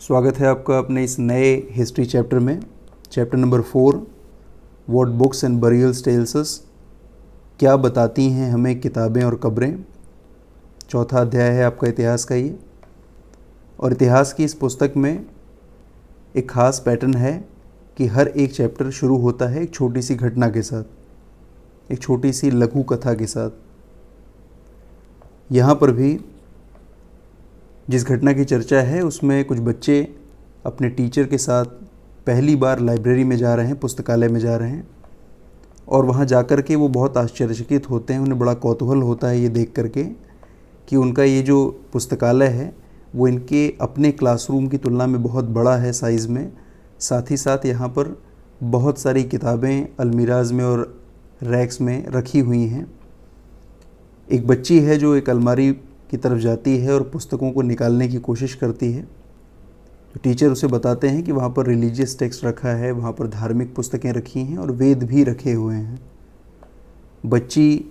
स्वागत है आपका अपने इस नए हिस्ट्री चैप्टर में। Chapter number 4, what books and burials tells us, क्या बताती हैं हमें किताबें और कब्रें। चौथा अध्याय है आपका इतिहास का ये। और इतिहास की इस पुस्तक में एक ख़ास पैटर्न है कि हर एक चैप्टर शुरू होता है एक छोटी सी घटना के साथ, एक छोटी सी लघु कथा के साथ। यहाँ पर भी जिस घटना की चर्चा है उसमें कुछ बच्चे अपने टीचर के साथ पहली बार लाइब्रेरी में जा रहे हैं, पुस्तकालय में जा रहे हैं, और वहाँ जाकर के वो बहुत आश्चर्यचकित होते हैं। उन्हें बड़ा कौतूहल होता है ये देख करके कि उनका ये जो पुस्तकालय है वो इनके अपने क्लासरूम की तुलना में बहुत बड़ा है साइज़ में। साथ ही साथ यहाँ पर बहुत सारी किताबें अलमीराज में और रैक्स में रखी हुई हैं। एक बच्ची है जो एक अलमारी की तरफ जाती है और पुस्तकों को निकालने की कोशिश करती है। तो टीचर उसे बताते हैं कि वहाँ पर रिलीजियस टेक्स्ट रखा है, वहाँ पर धार्मिक पुस्तकें रखी हैं और वेद भी रखे हुए हैं। बच्ची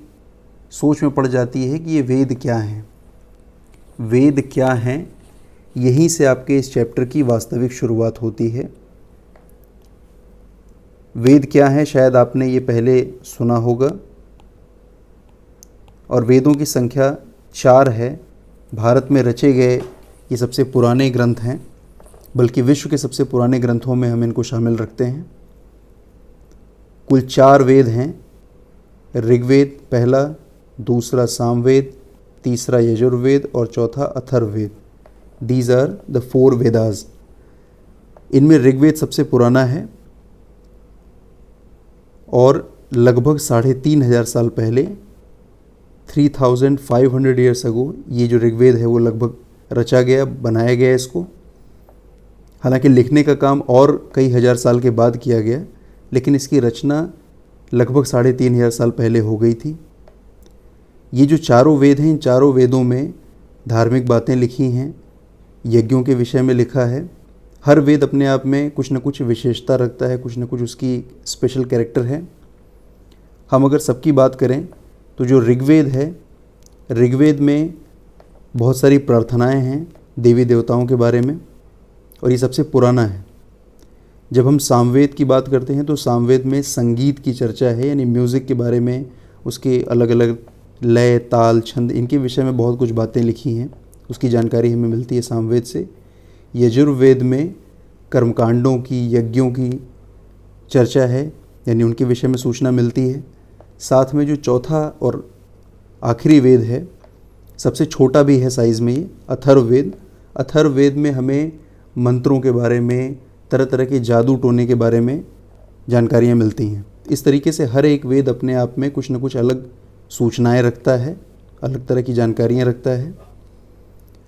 सोच में पड़ जाती है कि ये वेद क्या हैं। वेद क्या हैं, यहीं से आपके इस चैप्टर की वास्तविक शुरुआत होती है। वेद क्या हैं शायद आपने ये पहले सुना होगा, और वेदों की संख्या 4 है। भारत में रचे गए ये सबसे पुराने ग्रंथ हैं, बल्कि विश्व के सबसे पुराने ग्रंथों में हम इनको शामिल रखते हैं। कुल 4 वेद हैं। ऋग्वेद पहला, दूसरा सामवेद, तीसरा यजुर्वेद और चौथा Atharvaveda. These are the 4 Vedas. इनमें ऋग्वेद सबसे पुराना है और लगभग 3500 साल पहले 3500 ईयर्स अगो ये जो ऋग्वेद है वो लगभग रचा गया, बनाया गया इसको। हालांकि लिखने का काम और कई हज़ार साल के बाद किया गया, लेकिन इसकी रचना लगभग 3500 साल पहले हो गई थी। ये जो चारों वेद हैं, इन चारों वेदों में धार्मिक बातें लिखी हैं, यज्ञों के विषय में लिखा है। हर वेद अपने आप में कुछ न कुछ विशेषता रखता है, कुछ न कुछ उसकी स्पेशल कैरेक्टर है। हम अगर सबकी बात करें तो जो ऋग्वेद है, ऋग्वेद में बहुत सारी प्रार्थनाएं हैं देवी देवताओं के बारे में, और ये सबसे पुराना है। जब हम सामवेद की बात करते हैं तो सामवेद में संगीत की चर्चा है, यानी म्यूज़िक के बारे में, उसके अलग अलग लय, ताल, छंद, इनके विषय में बहुत कुछ बातें लिखी हैं। उसकी जानकारी हमें मिलती है सामवेद से। यजुर्वेद में कर्मकांडों की, यज्ञों की चर्चा है, यानी उनके विषय में सूचना मिलती है। साथ में जो चौथा और आखिरी वेद है, सबसे छोटा भी है साइज़ में, ये अथर्ववेद। अथर्ववेद में हमें मंत्रों के बारे में, तरह तरह के जादू टोने के बारे में जानकारियाँ मिलती हैं। इस तरीके से हर एक वेद अपने आप में कुछ न कुछ अलग सूचनाएं रखता है, अलग तरह की जानकारियाँ रखता है।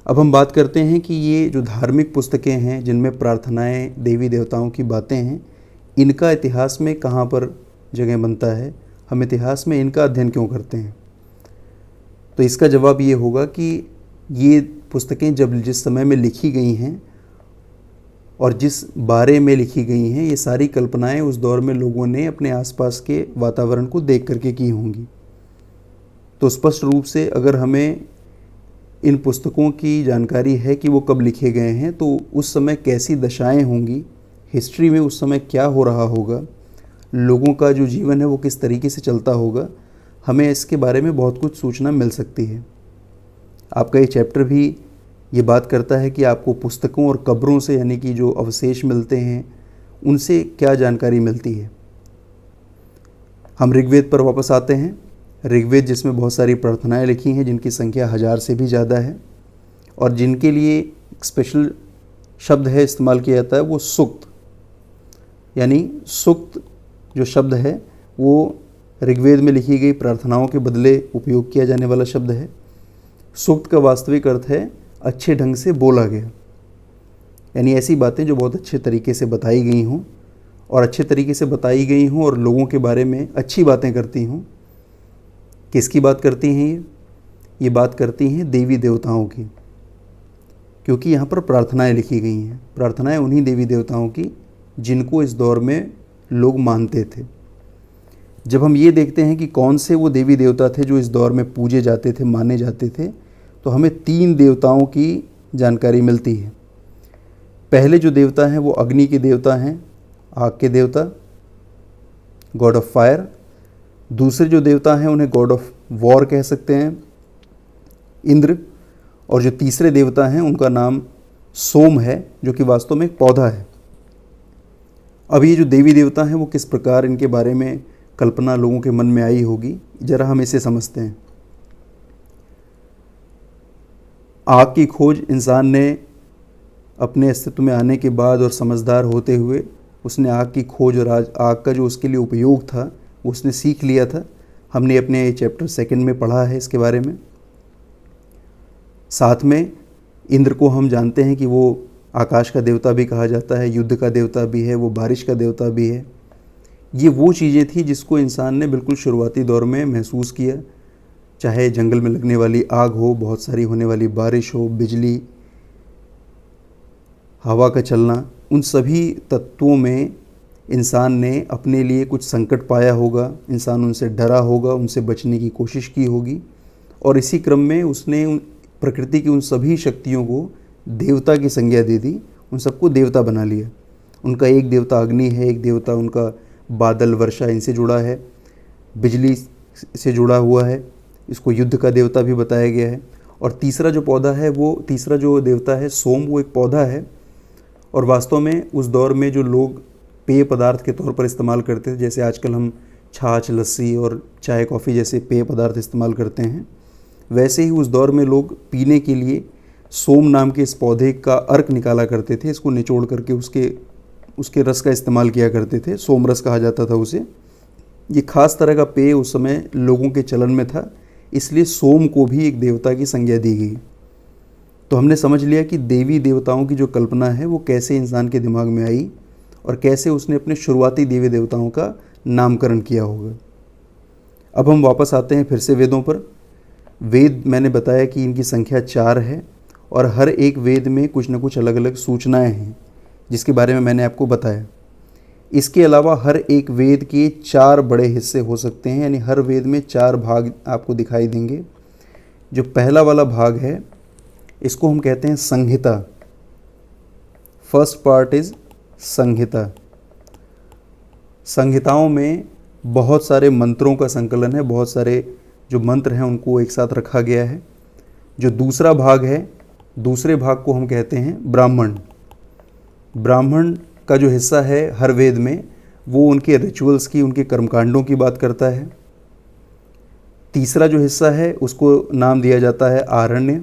अब हम बात करते हैं कि ये जो धार्मिक पुस्तकें हैं जिनमें प्रार्थनाएं, देवी देवताओं की बातें हैं, इनका इतिहास में कहाँ पर जगह बनता है, हम इतिहास में इनका अध्ययन क्यों करते हैं। तो इसका जवाब ये होगा कि ये पुस्तकें जब जिस समय में लिखी गई हैं और जिस बारे में लिखी गई हैं, ये सारी कल्पनाएं उस दौर में लोगों ने अपने आसपास के वातावरण को देख करके की होंगी। तो स्पष्ट रूप से अगर हमें इन पुस्तकों की जानकारी है कि वो कब लिखे गए हैं, तो उस समय कैसी दशाएं होंगी, हिस्ट्री में उस समय क्या हो रहा होगा, लोगों का जो जीवन है वो किस तरीके से चलता होगा, हमें इसके बारे में बहुत कुछ सूचना मिल सकती है। आपका ये चैप्टर भी ये बात करता है कि आपको पुस्तकों और कब्रों से, यानी कि जो अवशेष मिलते हैं, उनसे क्या जानकारी मिलती है। हम ऋग्वेद पर वापस आते हैं। ऋग्वेद जिसमें बहुत सारी प्रार्थनाएं लिखी हैं, जिनकी संख्या 1000 से भी ज़्यादा है, और जिनके लिए स्पेशल शब्द है इस्तेमाल किया जाता है, वो सूक्त, यानी सूक्त जो शब्द है वो ऋग्वेद में लिखी गई प्रार्थनाओं के बदले उपयोग किया जाने वाला शब्द है। सूक्त का वास्तविक अर्थ है अच्छे ढंग से बोला गया, यानी ऐसी बातें जो बहुत अच्छे तरीके से बताई गई हों, और अच्छे तरीके से बताई गई हों और लोगों के बारे में अच्छी बातें करती हों। किसकी बात करती हैं ये बात करती हैं देवी देवताओं की, क्योंकि यहाँ पर प्रार्थनाएं लिखी गई हैं। प्रार्थनाएं उन्हीं देवी देवताओं की जिनको इस दौर में लोग मानते थे। जब हम ये देखते हैं कि कौन से वो देवी देवता थे जो इस दौर में पूजे जाते थे, माने जाते थे, तो हमें 3 देवताओं की जानकारी मिलती है। पहले जो देवता हैं वो अग्नि के देवता हैं, आग के देवता, गॉड ऑफ फायर। दूसरे जो देवता हैं उन्हें गॉड ऑफ वॉर कह सकते हैं, इंद्र। और जो तीसरे देवता हैं उनका नाम सोम है, जो कि वास्तव में एक पौधा है। अब ये जो देवी देवता हैं वो किस प्रकार इनके बारे में कल्पना लोगों के मन में आई होगी, जरा हम इसे समझते हैं। आग की खोज इंसान ने अपने अस्तित्व में आने के बाद और समझदार होते हुए उसने आग की खोज और आग का जो उसके लिए उपयोग था वो उसने सीख लिया था। हमने अपने चैप्टर 2 में पढ़ा है इसके बारे में। साथ में इंद्र को हम जानते हैं कि वो आकाश का देवता भी कहा जाता है, युद्ध का देवता भी है, वो बारिश का देवता भी है। ये वो चीज़ें थी जिसको इंसान ने बिल्कुल शुरुआती दौर में महसूस किया, चाहे जंगल में लगने वाली आग हो, बहुत सारी होने वाली बारिश हो, बिजली, हवा का चलना, उन सभी तत्वों में इंसान ने अपने लिए कुछ संकट पाया होगा, इंसान उनसे डरा होगा, उनसे बचने की कोशिश की होगी, और इसी क्रम में उसने प्रकृति की उन सभी शक्तियों को देवता की संज्ञा दे दी, उन सबको देवता बना लिया। उनका एक देवता अग्नि है, एक देवता उनका बादल, वर्षा, इनसे जुड़ा है, बिजली से जुड़ा हुआ है, इसको युद्ध का देवता भी बताया गया है। और तीसरा जो पौधा है वो तीसरा जो देवता है सोम, वो एक पौधा है। और वास्तव में उस दौर में जो लोग पेय पदार्थ के तौर पर इस्तेमाल करते थे, जैसे आजकल हम छाछ, लस्सी और चाय कॉफ़ी जैसे पेय पदार्थ इस्तेमाल करते हैं, वैसे ही उस दौर में लोग पीने के लिए सोम नाम के इस पौधे का अर्क निकाला करते थे। इसको निचोड़ करके उसके रस का इस्तेमाल किया करते थे, सोम रस कहा जाता था उसे। ये खास तरह का पेय उस समय लोगों के चलन में था, इसलिए सोम को भी एक देवता की संज्ञा दी गई। तो हमने समझ लिया कि देवी देवताओं की जो कल्पना है वो कैसे इंसान के दिमाग में आई और कैसे उसने अपने शुरुआती देवी देवताओं का नामकरण किया होगा। अब हम वापस आते हैं फिर से वेदों पर। वेद, मैंने बताया कि इनकी संख्या 4 है और हर एक वेद में कुछ न कुछ अलग अलग सूचनाएं हैं, जिसके बारे में मैंने आपको बताया। इसके अलावा हर एक वेद के 4 बड़े हिस्से हो सकते हैं, यानी हर वेद में 4 भाग आपको दिखाई देंगे। जो पहला वाला भाग है इसको हम कहते हैं संहिता। फर्स्ट पार्ट इज संहिता। संहिताओं में बहुत सारे मंत्रों का संकलन है, बहुत सारे जो मंत्र हैं उनको एक साथ रखा गया है। जो दूसरा भाग है, दूसरे भाग को हम कहते हैं ब्राह्मण। ब्राह्मण का जो हिस्सा है हर वेद में वो उनके रिचुअल्स की, उनके कर्मकांडों की बात करता है। तीसरा जो हिस्सा है उसको नाम दिया जाता है आरण्य।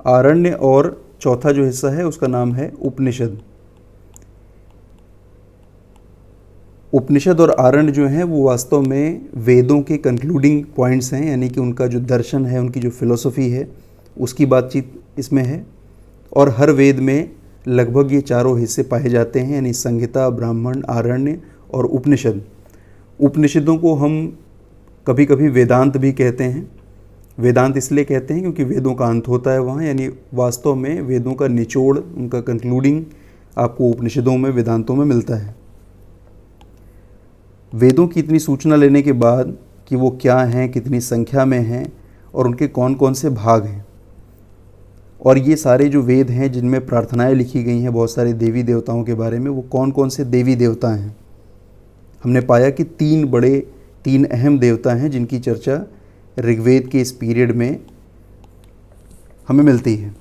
आरण्य और चौथा जो हिस्सा है उसका नाम है उपनिषद। उपनिषद और आरण्य जो हैं वो वास्तव में वेदों के कंक्लूडिंग पॉइंट्स हैं, यानी कि उनका जो दर्शन है, उनकी जो फिलॉसफी है, उसकी बातचीत इसमें है। और हर वेद में लगभग ये चारों हिस्से पाए जाते हैं, यानी संहिता, ब्राह्मण, आरण्य और उपनिषद। उपनिषदों को हम कभी कभी वेदांत भी कहते हैं। वेदांत इसलिए कहते हैं क्योंकि वेदों का अंत होता है वहाँ, यानी वास्तव में वेदों का निचोड़, उनका कंक्लूडिंग आपको उपनिषदों में, वेदांतों में मिलता है। वेदों की इतनी सूचना लेने के बाद कि वो क्या हैं, कितनी संख्या में हैं और उनके कौन कौन से भाग हैं, और ये सारे जो वेद हैं जिनमें प्रार्थनाएं लिखी गई हैं बहुत सारे देवी देवताओं के बारे में, वो कौन कौन से देवी देवता हैं, हमने पाया कि 3 अहम देवता हैं जिनकी चर्चा ऋग्वेद के इस पीरियड में हमें मिलती है,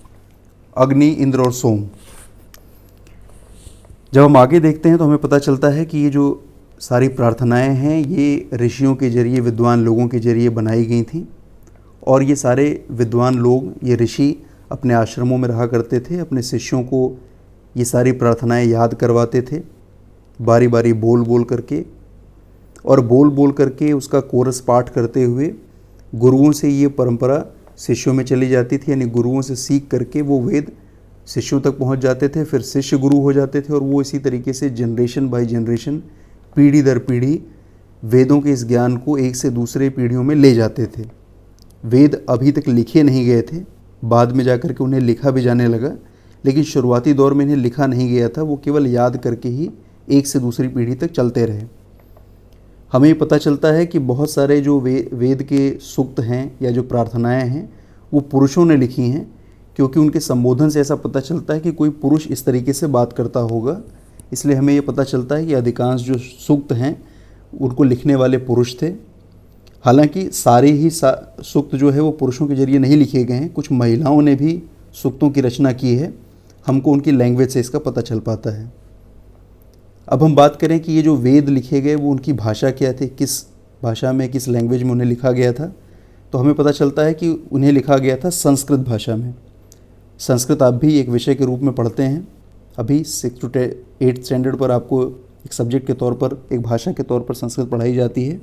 अग्नि, इंद्र और सोम। जब हम आगे देखते हैं तो हमें पता चलता है कि ये जो सारी प्रार्थनाएं हैं ये ऋषियों के जरिए, विद्वान लोगों के जरिए बनाई गई थी। और ये सारे विद्वान लोग, ये ऋषि अपने आश्रमों में रहा करते थे, अपने शिष्यों को ये सारी प्रार्थनाएं याद करवाते थे बारी बारी बोल बोल करके, और बोल बोल करके उसका कोरस पाठ करते हुए गुरुओं से ये परंपरा शिष्यों में चली जाती थी, यानी गुरुओं से सीख करके वो वेद शिष्यों तक पहुंच जाते थे, फिर शिष्य गुरु हो जाते थे, और वो इसी तरीके से जनरेशन बाय जनरेशन, पीढ़ी दर पीढ़ी वेदों के इस ज्ञान को एक से दूसरे पीढ़ियों में ले जाते थे। वेद अभी तक लिखे नहीं गए थे, बाद में जाकर के उन्हें लिखा भी जाने लगा, लेकिन शुरुआती दौर में इन्हें लिखा नहीं गया था, वो केवल याद करके ही एक से दूसरी पीढ़ी तक चलते रहे। हमें ये पता चलता है कि बहुत सारे जो वेद के सूक्त हैं या जो प्रार्थनाएं हैं वो पुरुषों ने लिखी हैं, क्योंकि उनके संबोधन से ऐसा पता चलता है कि कोई पुरुष इस तरीके से बात करता होगा। इसलिए हमें ये पता चलता है कि अधिकांश जो सूक्त हैं उनको लिखने वाले पुरुष थे। हालांकि सारे ही सूक्त जो है वो पुरुषों के जरिए नहीं लिखे गए हैं, कुछ महिलाओं ने भी सूक्तों की रचना की है। हमको उनकी लैंग्वेज से इसका पता चल पाता है। अब हम बात करें कि ये जो वेद लिखे गए वो उनकी भाषा क्या थी, किस भाषा में, किस लैंग्वेज में उन्हें लिखा गया था। तो हमें पता चलता है कि उन्हें लिखा गया था संस्कृत भाषा में। संस्कृत आप भी एक विषय के रूप में पढ़ते हैं। अभी 6 to 8 स्टैंडर्ड पर आपको एक सब्जेक्ट के तौर पर, एक भाषा के तौर पर संस्कृत पढ़ाई जाती है।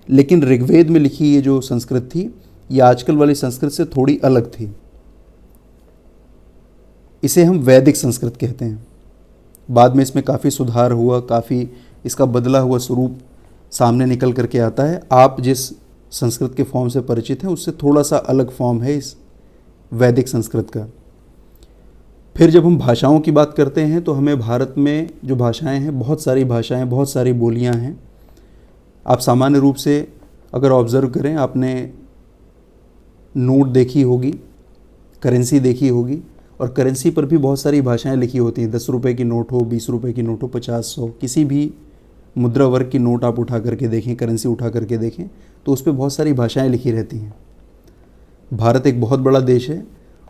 लेकिन ऋग्वेद में लिखी ये जो संस्कृत थी, ये आजकल वाली संस्कृत से थोड़ी अलग थी। इसे हम वैदिक संस्कृत कहते हैं। बाद में इसमें काफ़ी सुधार हुआ, काफ़ी इसका बदला हुआ स्वरूप सामने निकल करके आता है। आप जिस संस्कृत के फॉर्म से परिचित हैं उससे थोड़ा सा अलग फॉर्म है इस वैदिक संस्कृत का। फिर जब हम भाषाओं की बात करते हैं तो हमें भारत में जो भाषाएं हैं, बहुत सारी भाषाएं, बहुत सारी बोलियां हैं। आप सामान्य रूप से अगर ऑब्ज़र्व करें, आपने नोट देखी होगी, करेंसी देखी होगी, और करेंसी पर भी बहुत सारी भाषाएं लिखी होती हैं। 10 रुपये की नोट हो, 20 रुपये की नोट हो, 50, 100, किसी भी मुद्रा वर्ग की नोट आप उठा करके देखें, करेंसी उठा करके देखें, तो उस पर बहुत सारी भाषाएं लिखी रहती हैं। भारत एक बहुत बड़ा देश है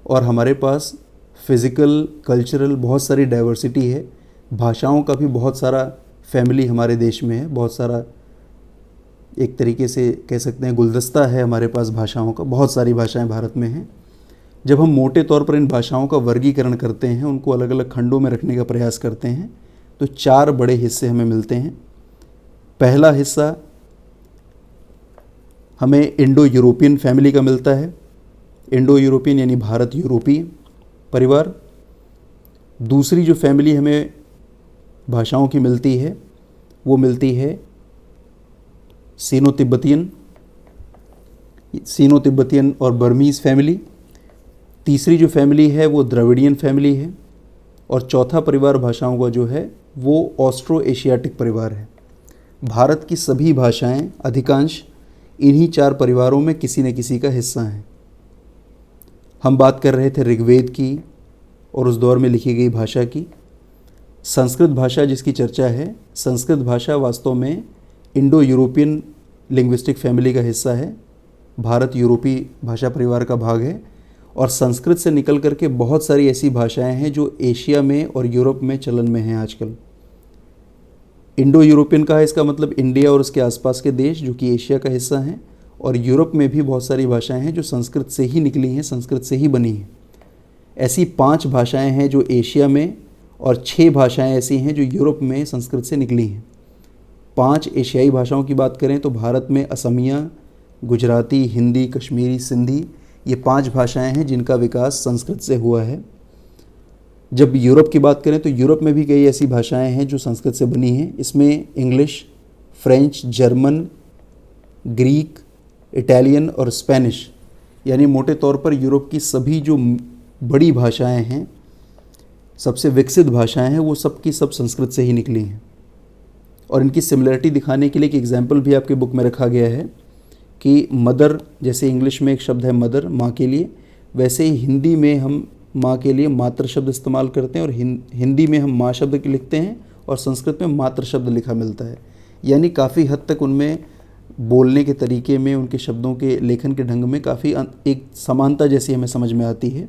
और हमारे पास फिज़िकल, कल्चरल बहुत सारी डाइवर्सिटी है। भाषाओं का भी बहुत सारा फैमिली हमारे देश में है, बहुत सारा, एक तरीके से कह सकते हैं गुलदस्ता है हमारे पास भाषाओं का। बहुत सारी भाषाएं भारत में हैं। जब हम मोटे तौर पर इन भाषाओं का वर्गीकरण करते हैं, उनको अलग अलग खंडों में रखने का प्रयास करते हैं, तो 4 बड़े हिस्से हमें मिलते हैं। पहला हिस्सा हमें इंडो यूरोपियन फैमिली का मिलता है। इंडो यूरोपियन यानी भारत यूरोपीय परिवार। दूसरी जो फैमिली हमें भाषाओं की मिलती है वो मिलती है सीनो तिब्बतियन और बर्मीज़ फैमिली। तीसरी जो फैमिली है वो द्रविडियन फैमिली है। और चौथा परिवार भाषाओं का जो है वो ऑस्ट्रो एशियाटिक परिवार है। भारत की सभी भाषाएं अधिकांश इन्हीं 4 परिवारों में किसी न किसी का हिस्सा हैं। हम बात कर रहे थे ऋग्वेद की और उस दौर में लिखी गई भाषा की। संस्कृत भाषा जिसकी चर्चा है, संस्कृत भाषा वास्तव में इंडो यूरोपियन लिंग्विस्टिक फैमिली का हिस्सा है, भारत यूरोपीय भाषा परिवार का भाग है। और संस्कृत से निकल करके बहुत सारी ऐसी भाषाएं हैं जो एशिया में और यूरोप में चलन में हैं आजकल। इंडो यूरोपियन का है, इसका मतलब इंडिया और उसके आसपास के देश जो कि एशिया का हिस्सा हैं। और यूरोप में भी बहुत सारी भाषाएं हैं जो संस्कृत से ही निकली हैं, संस्कृत से ही बनी हैं। ऐसी 5 भाषाएं हैं जो एशिया में, और 6 भाषाएं ऐसी हैं जो यूरोप में संस्कृत से निकली हैं। 5 एशियाई भाषाओं की बात करें तो भारत में असमिया, गुजराती, हिंदी, कश्मीरी, सिंधी, ये 5 भाषाएं हैं जिनका विकास संस्कृत से हुआ है। जब यूरोप की बात करें तो यूरोप में भी कई ऐसी भाषाएं हैं जो संस्कृत से बनी हैं। इसमें English, French, German, Greek, Italian और स्पेनिश, यानी मोटे तौर पर यूरोप की सभी जो बड़ी भाषाएं हैं, सबसे विकसित भाषाएं हैं, वो सब की सब संस्कृत से ही निकली हैं। और इनकी सिमिलरिटी दिखाने के लिए एक एग्जाम्पल भी आपके बुक में रखा गया है कि मदर, जैसे इंग्लिश में एक शब्द है मदर, माँ के लिए, वैसे ही हिंदी में हम माँ के लिए मातृ शब्द इस्तेमाल करते हैं, और हिंदी में हम माँ शब्द के लिखते हैं और संस्कृत में मातृ शब्द लिखा मिलता है। यानी काफ़ी हद तक उनमें बोलने के तरीके में, उनके शब्दों के लेखन के ढंग में काफ़ी एक समानता जैसी हमें समझ में आती है।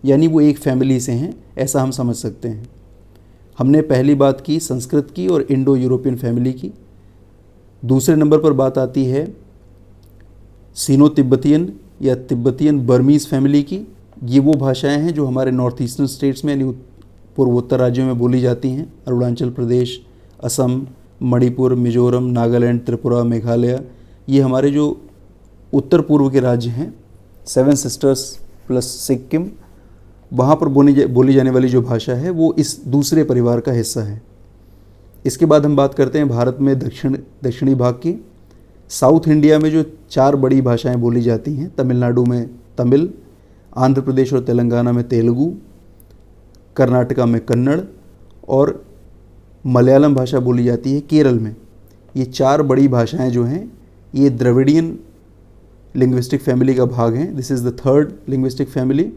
यानी वो एक फैमिली से हैं, ऐसा हम समझ सकते हैं। हमने पहली बात की संस्कृत की और इंडो यूरोपियन फैमिली की। दूसरे नंबर पर बात आती है सीनो तिब्बतियन या तिब्बतियन बर्मीज़ फैमिली की। ये वो भाषाएं हैं जो हमारे नॉर्थ ईस्टर्न स्टेट्स में यानी पूर्वोत्तर राज्यों में बोली जाती हैं। अरुणाचल प्रदेश, असम, मणिपुर, मिजोरम, नागालैंड, त्रिपुरा, मेघालय, ये हमारे जो उत्तर पूर्व के राज्य हैं, 7 सिस्टर्स प्लस सिक्किम, वहाँ पर बोली जाने वाली जो भाषा है वो इस दूसरे परिवार का हिस्सा है। इसके बाद हम बात करते हैं भारत में दक्षिणी भाग की। साउथ इंडिया में जो 4 बड़ी भाषाएं बोली जाती हैं, तमिलनाडु में तमिल, आंध्र प्रदेश और तेलंगाना में तेलुगु, कर्नाटका में कन्नड़ और मलयालम भाषा बोली जाती है केरल में। ये 4 बड़ी भाषाएं जो हैं ये द्रविडियन लिंग्विस्टिक फैमिली का भाग हैं। This is the third linguistic family.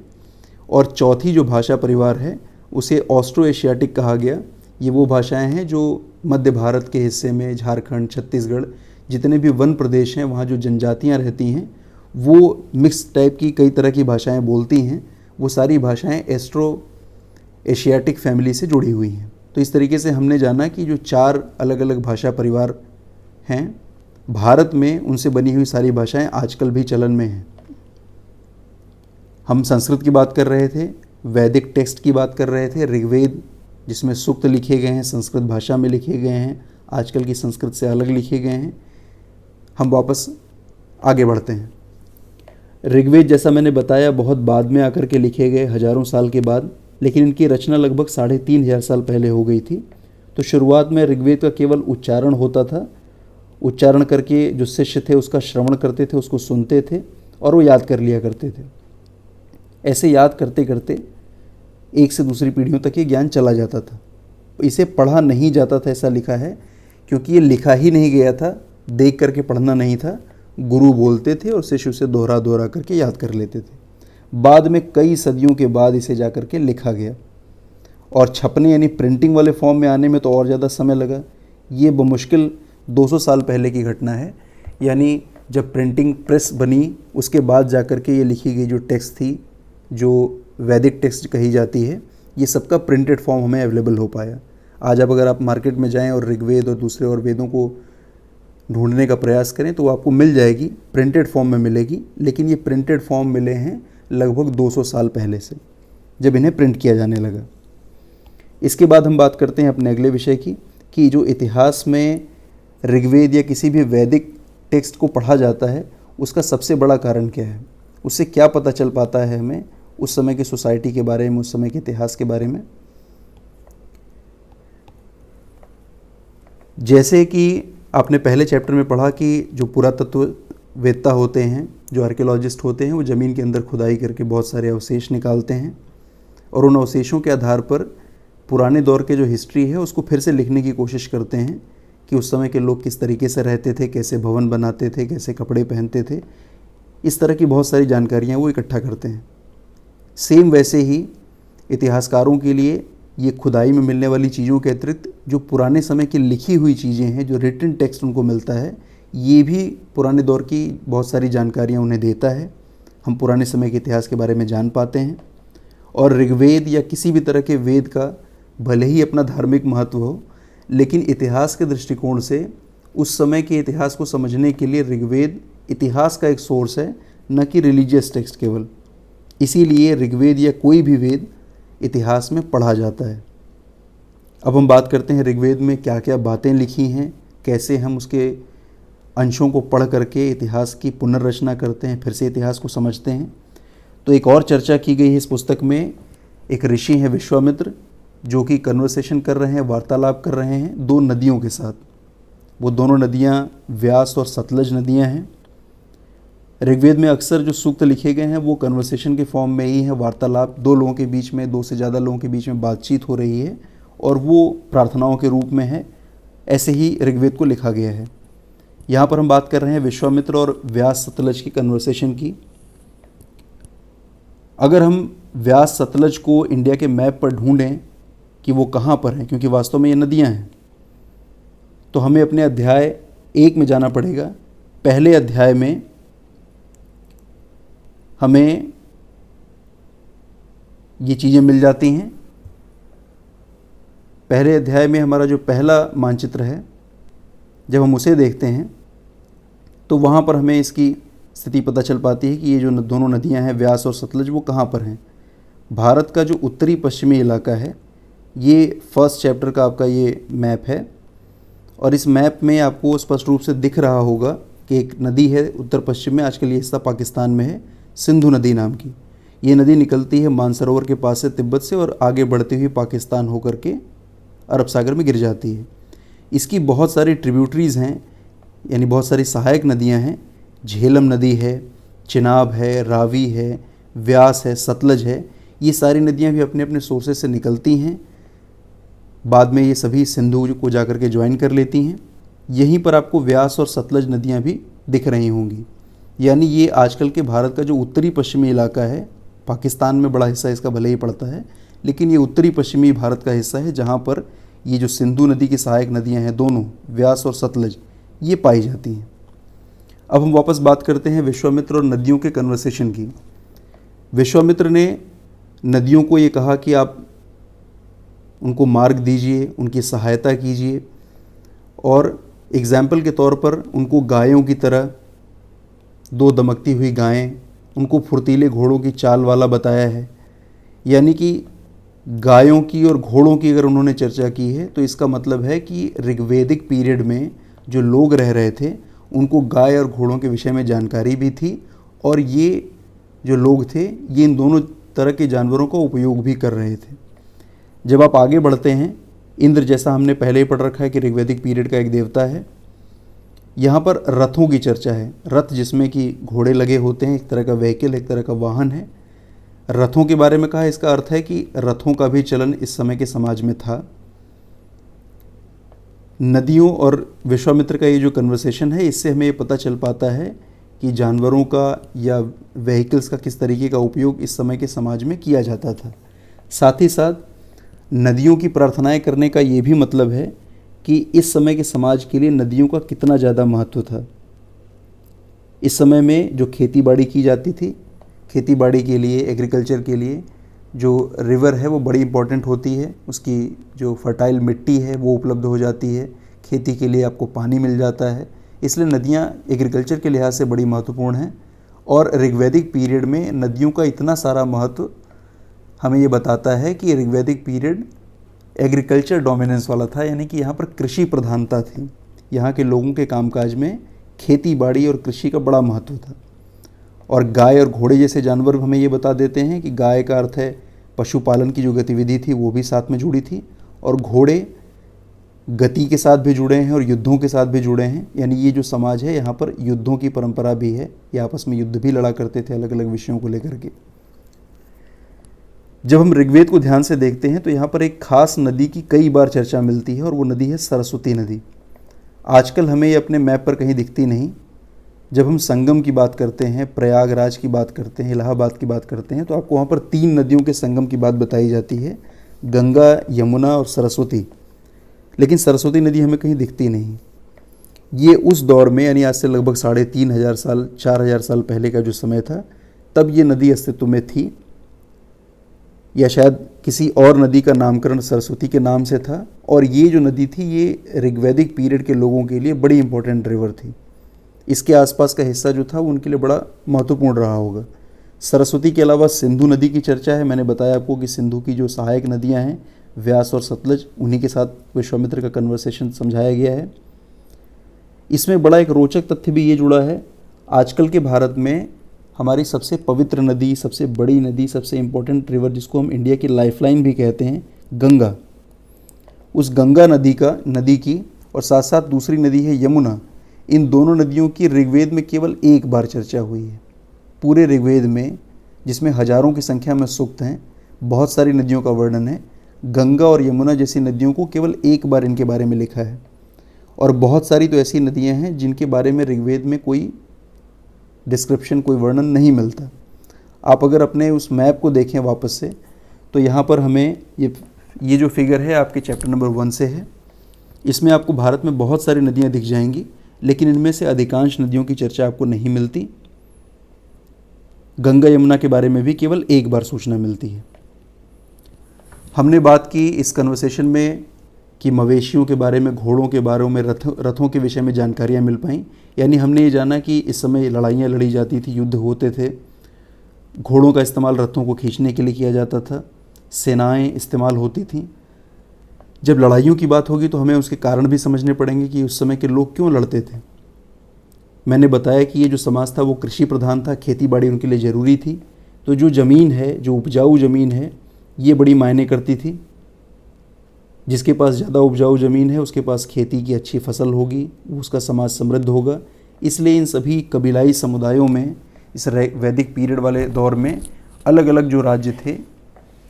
और चौथी जो भाषा परिवार है उसे ऑस्ट्रो एशियाटिक कहा गया। ये वो भाषाएं हैं जो मध्य भारत के हिस्से में, झारखंड, छत्तीसगढ़, जितने भी वन प्रदेश हैं वहाँ जो जनजातियाँ रहती हैं वो मिक्स टाइप की कई तरह की भाषाएं बोलती हैं। वो सारी भाषाएं ऑस्ट्रो एशियाटिक फैमिली से जुड़ी हुई हैं। तो इस तरीके से हमने जाना कि जो 4 अलग अलग भाषा परिवार हैं भारत में, उनसे बनी हुई सारी भाषाएं आजकल भी चलन में हैं। हम संस्कृत की बात कर रहे थे, वैदिक टेक्स्ट की बात कर रहे थे, ऋग्वेद जिसमें सूक्त लिखे गए हैं संस्कृत भाषा में लिखे गए हैं, आजकल की संस्कृत से अलग लिखे गए हैं। हम वापस आगे बढ़ते हैं। ऋग्वेद जैसा मैंने बताया बहुत बाद में आकर के लिखे गए, हज़ारों साल के बाद, लेकिन इनकी रचना लगभग 3500 साल पहले हो गई थी। तो शुरुआत में ऋग्वेद का केवल उच्चारण होता था। उच्चारण करके जो शिष्य थे उसका श्रवण करते थे, उसको सुनते थे और वो याद कर लिया करते थे। ऐसे याद करते करते एक से दूसरी पीढ़ियों तक ये ज्ञान चला जाता था। इसे पढ़ा नहीं जाता था, ऐसा लिखा है, क्योंकि ये लिखा ही नहीं गया था, देख करके पढ़ना नहीं था। गुरु बोलते थे और शिष्य उसे दोहरा दोहरा करके याद कर लेते थे। बाद में कई सदियों के बाद इसे जा कर के लिखा गया और छपने यानी प्रिंटिंग वाले फॉर्म में आने में तो और ज़्यादा समय लगा। ये बमुश्किल 200 साल पहले की घटना है। यानी जब प्रिंटिंग प्रेस बनी उसके बाद जा कर के ये लिखी गई जो टेक्स्ट थी, जो वैदिक टेक्स्ट कही जाती है, ये सबका प्रिंटेड फॉर्म हमें अवेलेबल हो पाया। आज अब अगर आप मार्केट में जाएं और ऋग्वेद और दूसरे और वेदों को ढूंढने का प्रयास करें तो आपको मिल जाएगी, प्रिंटेड फॉर्म में मिलेगी। लेकिन ये प्रिंटेड फॉर्म मिले हैं लगभग 200 साल पहले से, जब इन्हें प्रिंट किया जाने लगा। इसके बाद हम बात करते हैं अपने अगले विषय की, कि जो इतिहास में ऋग्वेद या किसी भी वैदिक टेक्स्ट को पढ़ा जाता है उसका सबसे बड़ा कारण क्या है, उससे क्या पता चल पाता है हमें उस समय की सोसाइटी के बारे में, उस समय के इतिहास के बारे में। जैसे कि आपने पहले चैप्टर में पढ़ा कि जो पुरातत्ववेत्ता होते हैं, जो आर्कियोलॉजिस्ट होते हैं, वो ज़मीन के अंदर खुदाई करके बहुत सारे अवशेष निकालते हैं और उन अवशेषों के आधार पर पुराने दौर के जो हिस्ट्री है उसको फिर से लिखने की कोशिश करते हैं कि उस समय के लोग किस तरीके से रहते थे, कैसे भवन बनाते थे, कैसे कपड़े पहनते थे। इस तरह की बहुत सारी जानकारियाँ वो इकट्ठा करते हैं। सेम वैसे ही इतिहासकारों के लिए ये खुदाई में मिलने वाली चीज़ों के अतिरिक्त जो पुराने समय की लिखी हुई चीज़ें हैं, जो रिटन टेक्स्ट उनको मिलता है, ये भी पुराने दौर की बहुत सारी जानकारियाँ उन्हें देता है। हम पुराने समय के इतिहास के बारे में जान पाते हैं। और ऋग्वेद या किसी भी तरह के वेद का भले ही अपना धार्मिक महत्व हो, लेकिन इतिहास के दृष्टिकोण से उस समय के इतिहास को समझने के लिए ऋग्वेद इतिहास का एक सोर्स है, न कि रिलीजियस टेक्स्ट केवल। इसीलिए ऋग्वेद या कोई भी वेद इतिहास में पढ़ा जाता है। अब हम बात करते हैं ऋग्वेद में क्या क्या बातें लिखी हैं, कैसे हम उसके अंशों को पढ़ करके इतिहास की पुनर्रचना करते हैं, फिर से इतिहास को समझते हैं। तो एक और चर्चा की गई है इस पुस्तक में। एक ऋषि हैं विश्वामित्र, जो कि कन्वर्सेशन कर रहे हैं, वार्तालाप कर रहे हैं 2 नदियों के साथ। वो दोनों नदियाँ व्यास और सतलज नदियाँ हैं। ऋग्वेद में अक्सर जो सूक्त लिखे गए हैं वो कन्वर्सेशन के फॉर्म में ही है, वार्तालाप 2 लोगों के बीच में, 2 से ज़्यादा लोगों के बीच में बातचीत हो रही है और वो प्रार्थनाओं के रूप में है। ऐसे ही ऋग्वेद को लिखा गया है। यहाँ पर हम बात कर रहे हैं विश्वामित्र और व्यास सतलज की कन्वर्सेशन की। अगर हम व्यास सतलज को इंडिया के मैप पर ढूंढें कि वो कहाँ पर हैं, क्योंकि वास्तव में ये नदियाँ हैं, तो हमें अपने अध्याय 1 में जाना पड़ेगा। पहले अध्याय में हमें ये चीज़ें मिल जाती हैं। पहले अध्याय में हमारा जो पहला मानचित्र है, जब हम उसे देखते हैं तो वहाँ पर हमें इसकी स्थिति पता चल पाती है कि ये जो दोनों नदियाँ हैं व्यास और सतलज, वो कहाँ पर हैं। भारत का जो उत्तरी पश्चिमी इलाका है, ये फर्स्ट चैप्टर का आपका ये मैप है। और इस मैप में आपको स्पष्ट रूप से दिख रहा होगा कि एक नदी है उत्तर पश्चिम में, आजकल ये हिस्सा पाकिस्तान में है, सिंधु नदी नाम की। ये नदी निकलती है मानसरोवर के पास से तिब्बत से और आगे बढ़ती हुई पाकिस्तान होकर के अरब सागर में गिर जाती है। इसकी बहुत सारी ट्रिब्यूटरीज़ हैं, यानी बहुत सारी सहायक नदियां हैं। झेलम नदी है, चिनाब है, रावी है, व्यास है, सतलज है। ये सारी नदियां भी अपने अपने सोर्सेज से निकलती हैं। बाद में ये सभी सिंधु को जाकर के ज्वाइन कर लेती हैं यहीं पर आपको व्यास और सतलज नदियाँ भी दिख रही होंगी। यानी ये आजकल के भारत का जो उत्तरी पश्चिमी इलाका है, पाकिस्तान में बड़ा हिस्सा इसका भले ही पड़ता है, लेकिन ये उत्तरी पश्चिमी भारत का हिस्सा है जहाँ पर ये जो सिंधु नदी की सहायक नदियाँ हैं दोनों, व्यास और सतलज, ये पाई जाती हैं। अब हम वापस बात करते हैं विश्वामित्र और नदियों के कन्वर्सेशन की। विश्वामित्र ने नदियों को ये कहा कि आप उनको मार्ग दीजिए, उनकी सहायता कीजिए, और एग्जाम्पल के तौर पर उनको गायों की तरह, 2 दमकती हुई गायें, उनको फुर्तीले घोड़ों की चाल वाला बताया है। यानी कि गायों की और घोड़ों की अगर उन्होंने चर्चा की है तो इसका मतलब है कि ऋग्वेदिक पीरियड में जो लोग रह रहे थे उनको गाय और घोड़ों के विषय में जानकारी भी थी, और ये जो लोग थे ये इन दोनों तरह के जानवरों का उपयोग भी कर रहे थे। जब आप आगे बढ़ते हैं, इंद्र, जैसा हमने पहले ही पढ़ रखा है कि ऋग्वेदिक पीरियड का एक देवता है, यहाँ पर रथों की चर्चा है। रथ जिसमें कि घोड़े लगे होते हैं, एक तरह का व्हीकल, एक तरह का वाहन है। रथों के बारे में कहा, इसका अर्थ है कि रथों का भी चलन इस समय के समाज में था। नदियों और विश्वामित्र का ये जो कन्वर्सेशन है, इससे हमें ये पता चल पाता है कि जानवरों का या व्हीकल्स का किस तरीके का उपयोग इस समय के समाज में किया जाता था। साथ ही साथ नदियों की प्रार्थनाएं करने का ये भी मतलब है कि इस समय के समाज के लिए नदियों का कितना ज़्यादा महत्व था। इस समय में जो खेती बाड़ी की जाती थी, खेती बाड़ी के लिए, एग्रीकल्चर के लिए जो रिवर है वो बड़ी इंपॉर्टेंट होती है। उसकी जो फर्टाइल मिट्टी है वो उपलब्ध हो जाती है, खेती के लिए आपको पानी मिल जाता है, इसलिए नदियाँ एग्रीकल्चर के लिहाज से बड़ी महत्वपूर्ण हैं। और ऋग्वैदिक पीरियड में नदियों का इतना सारा महत्व हमें ये बताता है कि ऋग्वैदिक पीरियड एग्रीकल्चर डोमिनेंस वाला था, यानी कि यहाँ पर कृषि प्रधानता थी। यहाँ के लोगों के कामकाज में खेती बाड़ी और कृषि का बड़ा महत्व था। और गाय और घोड़े जैसे जानवर हमें ये बता देते हैं कि गाय का अर्थ है पशुपालन की जो गतिविधि थी वो भी साथ में जुड़ी थी, और घोड़े गति के साथ भी जुड़े हैं और युद्धों के साथ भी जुड़े हैं। यानी ये जो समाज है यहाँ पर युद्धों की परंपरा भी है, ये आपस में युद्ध भी लड़ा करते थे अलग अलग विषयों को लेकर के। जब हम ऋग्वेद को ध्यान से देखते हैं तो यहाँ पर एक खास नदी की कई बार चर्चा मिलती है, और वो नदी है सरस्वती नदी। आजकल हमें ये अपने मैप पर कहीं दिखती नहीं। जब हम संगम की बात करते हैं, प्रयागराज की बात करते हैं, इलाहाबाद की बात करते हैं, तो आपको वहाँ पर 3 नदियों के संगम की बात बताई जाती है, गंगा, यमुना और सरस्वती। लेकिन सरस्वती नदी हमें कहीं दिखती नहीं। ये उस दौर में, यानी आज से लगभग 3500 साल, 4000 साल पहले का जो समय था, तब ये नदी अस्तित्व में थी, या शायद किसी और नदी का नामकरण सरस्वती के नाम से था। और ये जो नदी थी ये ऋग्वैदिक पीरियड के लोगों के लिए बड़ी इंपॉर्टेंट रिवर थी। इसके आसपास का हिस्सा जो था वो उनके लिए बड़ा महत्वपूर्ण रहा होगा। सरस्वती के अलावा सिंधु नदी की चर्चा है। मैंने बताया आपको कि सिंधु की जो सहायक नदियां हैं, व्यास और सतलज, उन्हीं के साथ विश्वामित्र का कन्वर्सेशन समझाया गया है। इसमें बड़ा एक रोचक तथ्य भी ये जुड़ा है, आजकल के भारत में हमारी सबसे पवित्र नदी, सबसे बड़ी नदी, सबसे इम्पोर्टेंट रिवर, जिसको हम इंडिया की लाइफलाइन भी कहते हैं, गंगा, उस गंगा नदी की और साथ साथ दूसरी नदी है यमुना, इन दोनों नदियों की ऋग्वेद में केवल एक बार चर्चा हुई है। पूरे ऋग्वेद में, जिसमें हजारों की संख्या में सूक्त हैं, बहुत सारी नदियों का वर्णन है, गंगा और यमुना जैसी नदियों को केवल एक बार इनके बारे में लिखा है। और बहुत सारी तो ऐसी नदियां हैं जिनके बारे में ऋग्वेद में कोई डिस्क्रिप्शन, कोई वर्णन नहीं मिलता। आप अगर अपने उस मैप को देखें वापस से, तो यहाँ पर हमें ये जो फिगर है आपके चैप्टर नंबर 1 से है। इसमें आपको भारत में बहुत सारी नदियाँ दिख जाएंगी, लेकिन इनमें से अधिकांश नदियों की चर्चा आपको नहीं मिलती। गंगा यमुना के बारे में भी केवल एक बार सूचना मिलती है। हमने बात की इस कन्वर्सेशन में कि मवेशियों के बारे में, घोड़ों के बारे में, रथों के विषय में जानकारियाँ मिल पाईं। यानी हमने ये जाना कि इस समय लड़ाइयाँ लड़ी जाती थी, युद्ध होते थे, घोड़ों का इस्तेमाल रथों को खींचने के लिए किया जाता था, सेनाएं इस्तेमाल होती थीं। जब लड़ाइयों की बात होगी तो हमें उसके कारण भी समझने पड़ेंगे कि उस समय के लोग क्यों लड़ते थे। मैंने बताया कि ये जो समाज था वो कृषि प्रधान था, खेती बाड़ी उनके लिए ज़रूरी थी। तो जो ज़मीन है, जो उपजाऊ ज़मीन है, ये बड़ी मायने करती थी। जिसके पास ज़्यादा उपजाऊ ज़मीन है उसके पास खेती की अच्छी फसल होगी, उसका समाज समृद्ध होगा। इसलिए इन सभी कबीलाई समुदायों में इस वैदिक पीरियड वाले दौर में अलग अलग जो राज्य थे,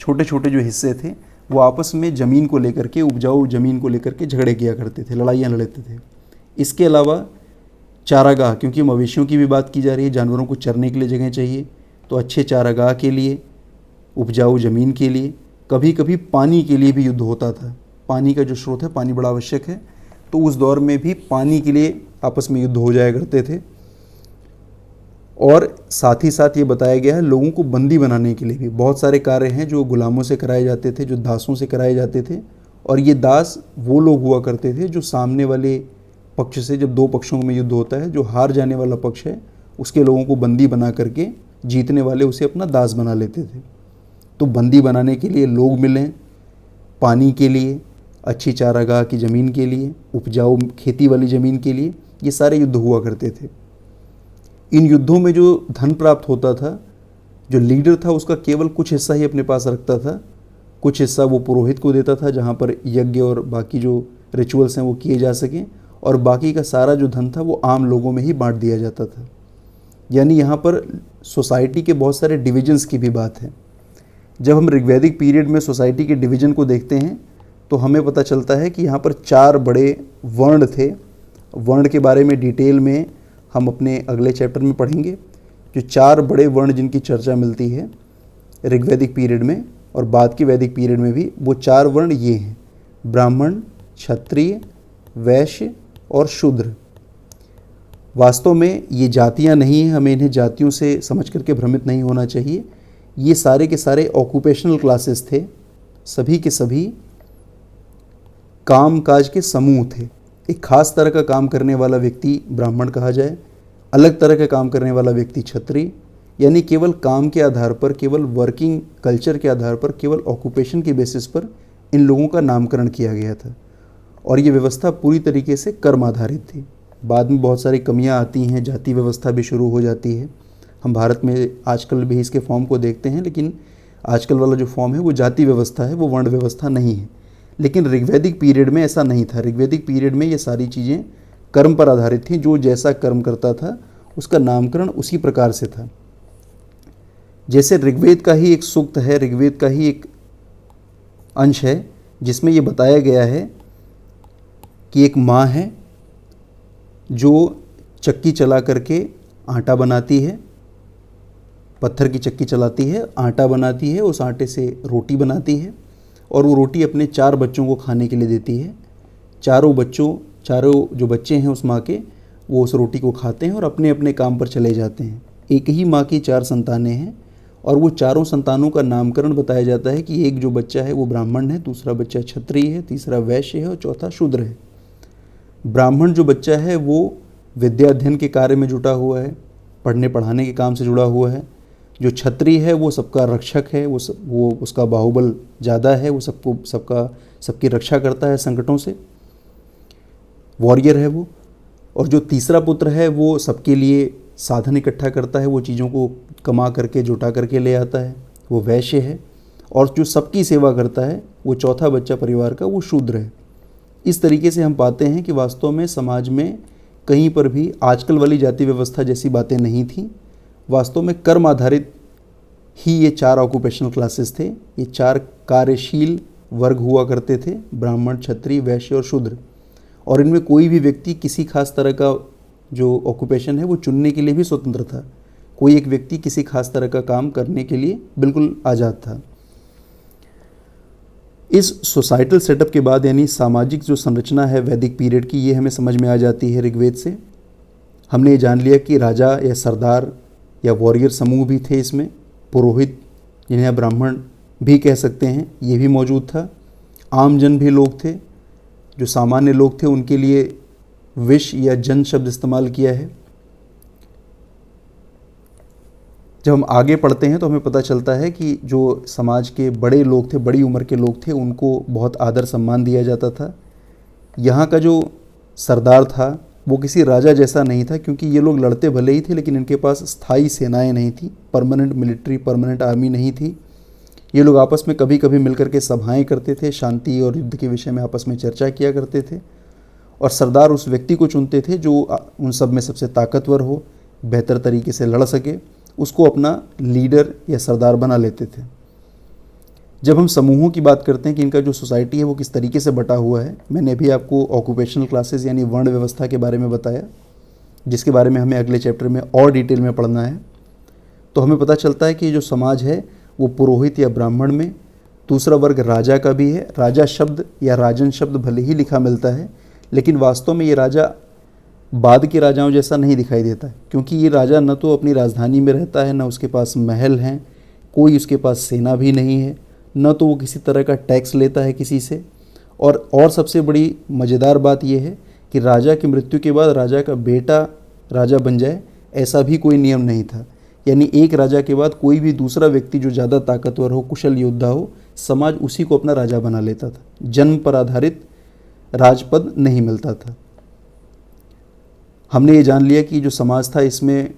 छोटे छोटे जो हिस्से थे, वो आपस में ज़मीन को लेकर के, उपजाऊ ज़मीन को लेकर के झगड़े किया करते थे, लड़ाइयाँ लड़ते थे। इसके अलावा चारागाह, क्योंकि मवेशियों की भी बात की जा रही है, जानवरों को चरने के लिए जगह चाहिए, तो अच्छे चारागाह के लिए, उपजाऊ ज़मीन के लिए, कभी कभी पानी के लिए भी युद्ध होता था। पानी का जो स्रोत है, पानी बड़ा आवश्यक है, तो उस दौर में भी पानी के लिए आपस में युद्ध हो जाया करते थे। और साथ ही साथ ये बताया गया है लोगों को बंदी बनाने के लिए भी बहुत सारे कार्य हैं जो गुलामों से कराए जाते थे, जो दासों से कराए जाते थे। और ये दास वो लोग हुआ करते थे जो सामने वाले पक्ष से, जब दो पक्षों में युद्ध होता है, जो हार जाने वाला पक्ष है उसके लोगों को बंदी बना करके जीतने वाले उसे अपना दास बना लेते थे। तो बंदी बनाने के लिए लोग मिलें, पानी के लिए, अच्छी चारागाह की ज़मीन के लिए, उपजाऊ खेती वाली ज़मीन के लिए, ये सारे युद्ध हुआ करते थे। इन युद्धों में जो धन प्राप्त होता था, जो लीडर था उसका केवल कुछ हिस्सा ही अपने पास रखता था, कुछ हिस्सा वो पुरोहित को देता था जहाँ पर यज्ञ और बाकी जो रिचुअल्स हैं वो किए जा सकें, और बाकी का सारा जो धन था वो आम लोगों में ही बांट दिया जाता था। यानी यहाँ पर सोसाइटी के बहुत सारे डिविजन्स की भी बात है। जब हम ऋग्वैदिक पीरियड में सोसाइटी के डिवीज़न को देखते हैं तो हमें पता चलता है कि यहाँ पर 4 बड़े वर्ण थे। वर्ण के बारे में डिटेल में हम अपने अगले चैप्टर में पढ़ेंगे। जो 4 बड़े वर्ण जिनकी चर्चा मिलती है ऋग्वैदिक पीरियड में और बाद के वैदिक पीरियड में भी, वो 4 वर्ण ये हैं: ब्राह्मण, क्षत्रिय, वैश्य और शूद्र। वास्तव में ये जातियाँ नहीं हैं, हमें इन्हें जातियों से समझ करके भ्रमित नहीं होना चाहिए। ये सारे के सारे ऑक्यूपेशनल क्लासेस थे, सभी के सभी काम काज के समूह थे। एक खास तरह का काम करने वाला व्यक्ति ब्राह्मण कहा जाए, अलग तरह का काम करने वाला व्यक्ति क्षत्रिय। यानी केवल काम के आधार पर, केवल वर्किंग कल्चर के आधार पर, केवल ऑक्यूपेशन के बेसिस पर इन लोगों का नामकरण किया गया था। और ये व्यवस्था पूरी तरीके से कर्म आधारित थी। बाद में बहुत सारी कमियां आती हैं, जाति व्यवस्था भी शुरू हो जाती है। हम भारत में आजकल भी इसके फॉर्म को देखते हैं, लेकिन आजकल वाला जो फॉर्म है वो जाति व्यवस्था है, वो वर्ण व्यवस्था नहीं है। लेकिन ऋग्वैदिक पीरियड में ऐसा नहीं था। ऋग्वैदिक पीरियड में ये सारी चीज़ें कर्म पर आधारित थी। जो जैसा कर्म करता था उसका नामकरण उसी प्रकार से था। जैसे ऋग्वेद का ही एक सूक्त है, ऋग्वेद का ही एक अंश है जिसमें ये बताया गया है कि एक माँ है जो चक्की चला करके आटा बनाती है, पत्थर की चक्की चलाती है, आटा बनाती है, उस आटे से रोटी बनाती है और वो रोटी अपने 4 बच्चों को खाने के लिए देती है। चारों जो बच्चे हैं उस माँ के, वो उस रोटी को खाते हैं और अपने अपने काम पर चले जाते हैं। एक ही माँ की 4 संतानें हैं और वो चारों संतानों का नामकरण बताया जाता है कि एक जो बच्चा है वो ब्राह्मण है, दूसरा बच्चा क्षत्रिय है, तीसरा वैश्य है और चौथा शूद्र है। ब्राह्मण जो बच्चा है वो विद्या अध्ययन के कार्य में जुटा हुआ है, पढ़ने पढ़ाने के काम से जुड़ा हुआ है। जो क्षत्रिय है वो सबका रक्षक है, वो उसका बाहुबल ज़्यादा है, वो सबकी रक्षा करता है संकटों से, वॉरियर है वो। और जो तीसरा पुत्र है वो सबके लिए साधन इकट्ठा करता है, वो चीज़ों को कमा करके जुटा करके ले आता है, वो वैश्य है। और जो सबकी सेवा करता है वो चौथा बच्चा परिवार का, वो शूद्र है। इस तरीके से हम पाते हैं कि वास्तव में समाज में कहीं पर भी आजकल वाली जाति व्यवस्था जैसी बातें नहीं थी। वास्तव में कर्म आधारित ही ये 4 ऑक्यूपेशनल क्लासेस थे, ये 4 कार्यशील वर्ग हुआ करते थे: ब्राह्मण, क्षत्रिय, वैश्य और शूद्र। और इनमें कोई भी व्यक्ति किसी खास तरह का जो ऑक्यूपेशन है वो चुनने के लिए भी स्वतंत्र था। कोई एक व्यक्ति किसी खास तरह का काम करने के लिए बिल्कुल आज़ाद था। इस सोसाइटल सेटअप के बाद, यानी सामाजिक जो संरचना है वैदिक पीरियड की, ये हमें समझ में आ जाती है ऋग्वेद से। हमने ये जान लिया कि राजा या सरदार या वॉरियर समूह भी थे इसमें, पुरोहित जिन्हें ब्राह्मण भी कह सकते हैं ये भी मौजूद था, आम जन भी लोग थे। जो सामान्य लोग थे उनके लिए विश या जन शब्द इस्तेमाल किया है। जब हम आगे पढ़ते हैं तो हमें पता चलता है कि जो समाज के बड़े लोग थे, बड़ी उम्र के लोग थे, उनको बहुत आदर सम्मान दिया जाता था। यहाँ का जो सरदार था वो किसी राजा जैसा नहीं था, क्योंकि ये लोग लड़ते भले ही थे लेकिन इनके पास स्थायी सेनाएं नहीं थी, परमानेंट मिलिट्री, परमानेंट आर्मी नहीं थी। ये लोग आपस में कभी कभी मिलकर के सभाएं करते थे, शांति और युद्ध के विषय में आपस में चर्चा किया करते थे। और सरदार उस व्यक्ति को चुनते थे जो उन सब में सबसे ताकतवर हो, बेहतर तरीके से लड़ सके, उसको अपना लीडर या सरदार बना लेते थे। जब हम समूहों की बात करते हैं कि इनका जो सोसाइटी है वो किस तरीके से बटा हुआ है, मैंने अभी आपको ऑक्यूपेशनल क्लासेस यानी वर्ण व्यवस्था के बारे में बताया, जिसके बारे में हमें अगले चैप्टर में और डिटेल में पढ़ना है। तो हमें पता चलता है कि जो समाज है वो पुरोहित या ब्राह्मण में, दूसरा वर्ग राजा का भी है। राजा शब्द या राजन शब्द भले ही लिखा मिलता है, लेकिन वास्तव में ये राजा बाद के राजाओं जैसा नहीं दिखाई देता है, क्योंकि ये राजा न तो अपनी राजधानी में रहता है, न उसके पास महल हैं, कोई उसके पास सेना भी नहीं है, न तो वो किसी तरह का टैक्स लेता है किसी से। और सबसे बड़ी मज़ेदार बात यह है कि राजा की मृत्यु के बाद राजा का बेटा राजा बन जाए, ऐसा भी कोई नियम नहीं था। यानी एक राजा के बाद कोई भी दूसरा व्यक्ति जो ज़्यादा ताकतवर हो, कुशल योद्धा हो, समाज उसी को अपना राजा बना लेता था। जन्म पर आधारित राजपद नहीं मिलता था। हमने ये जान लिया कि जो समाज था इसमें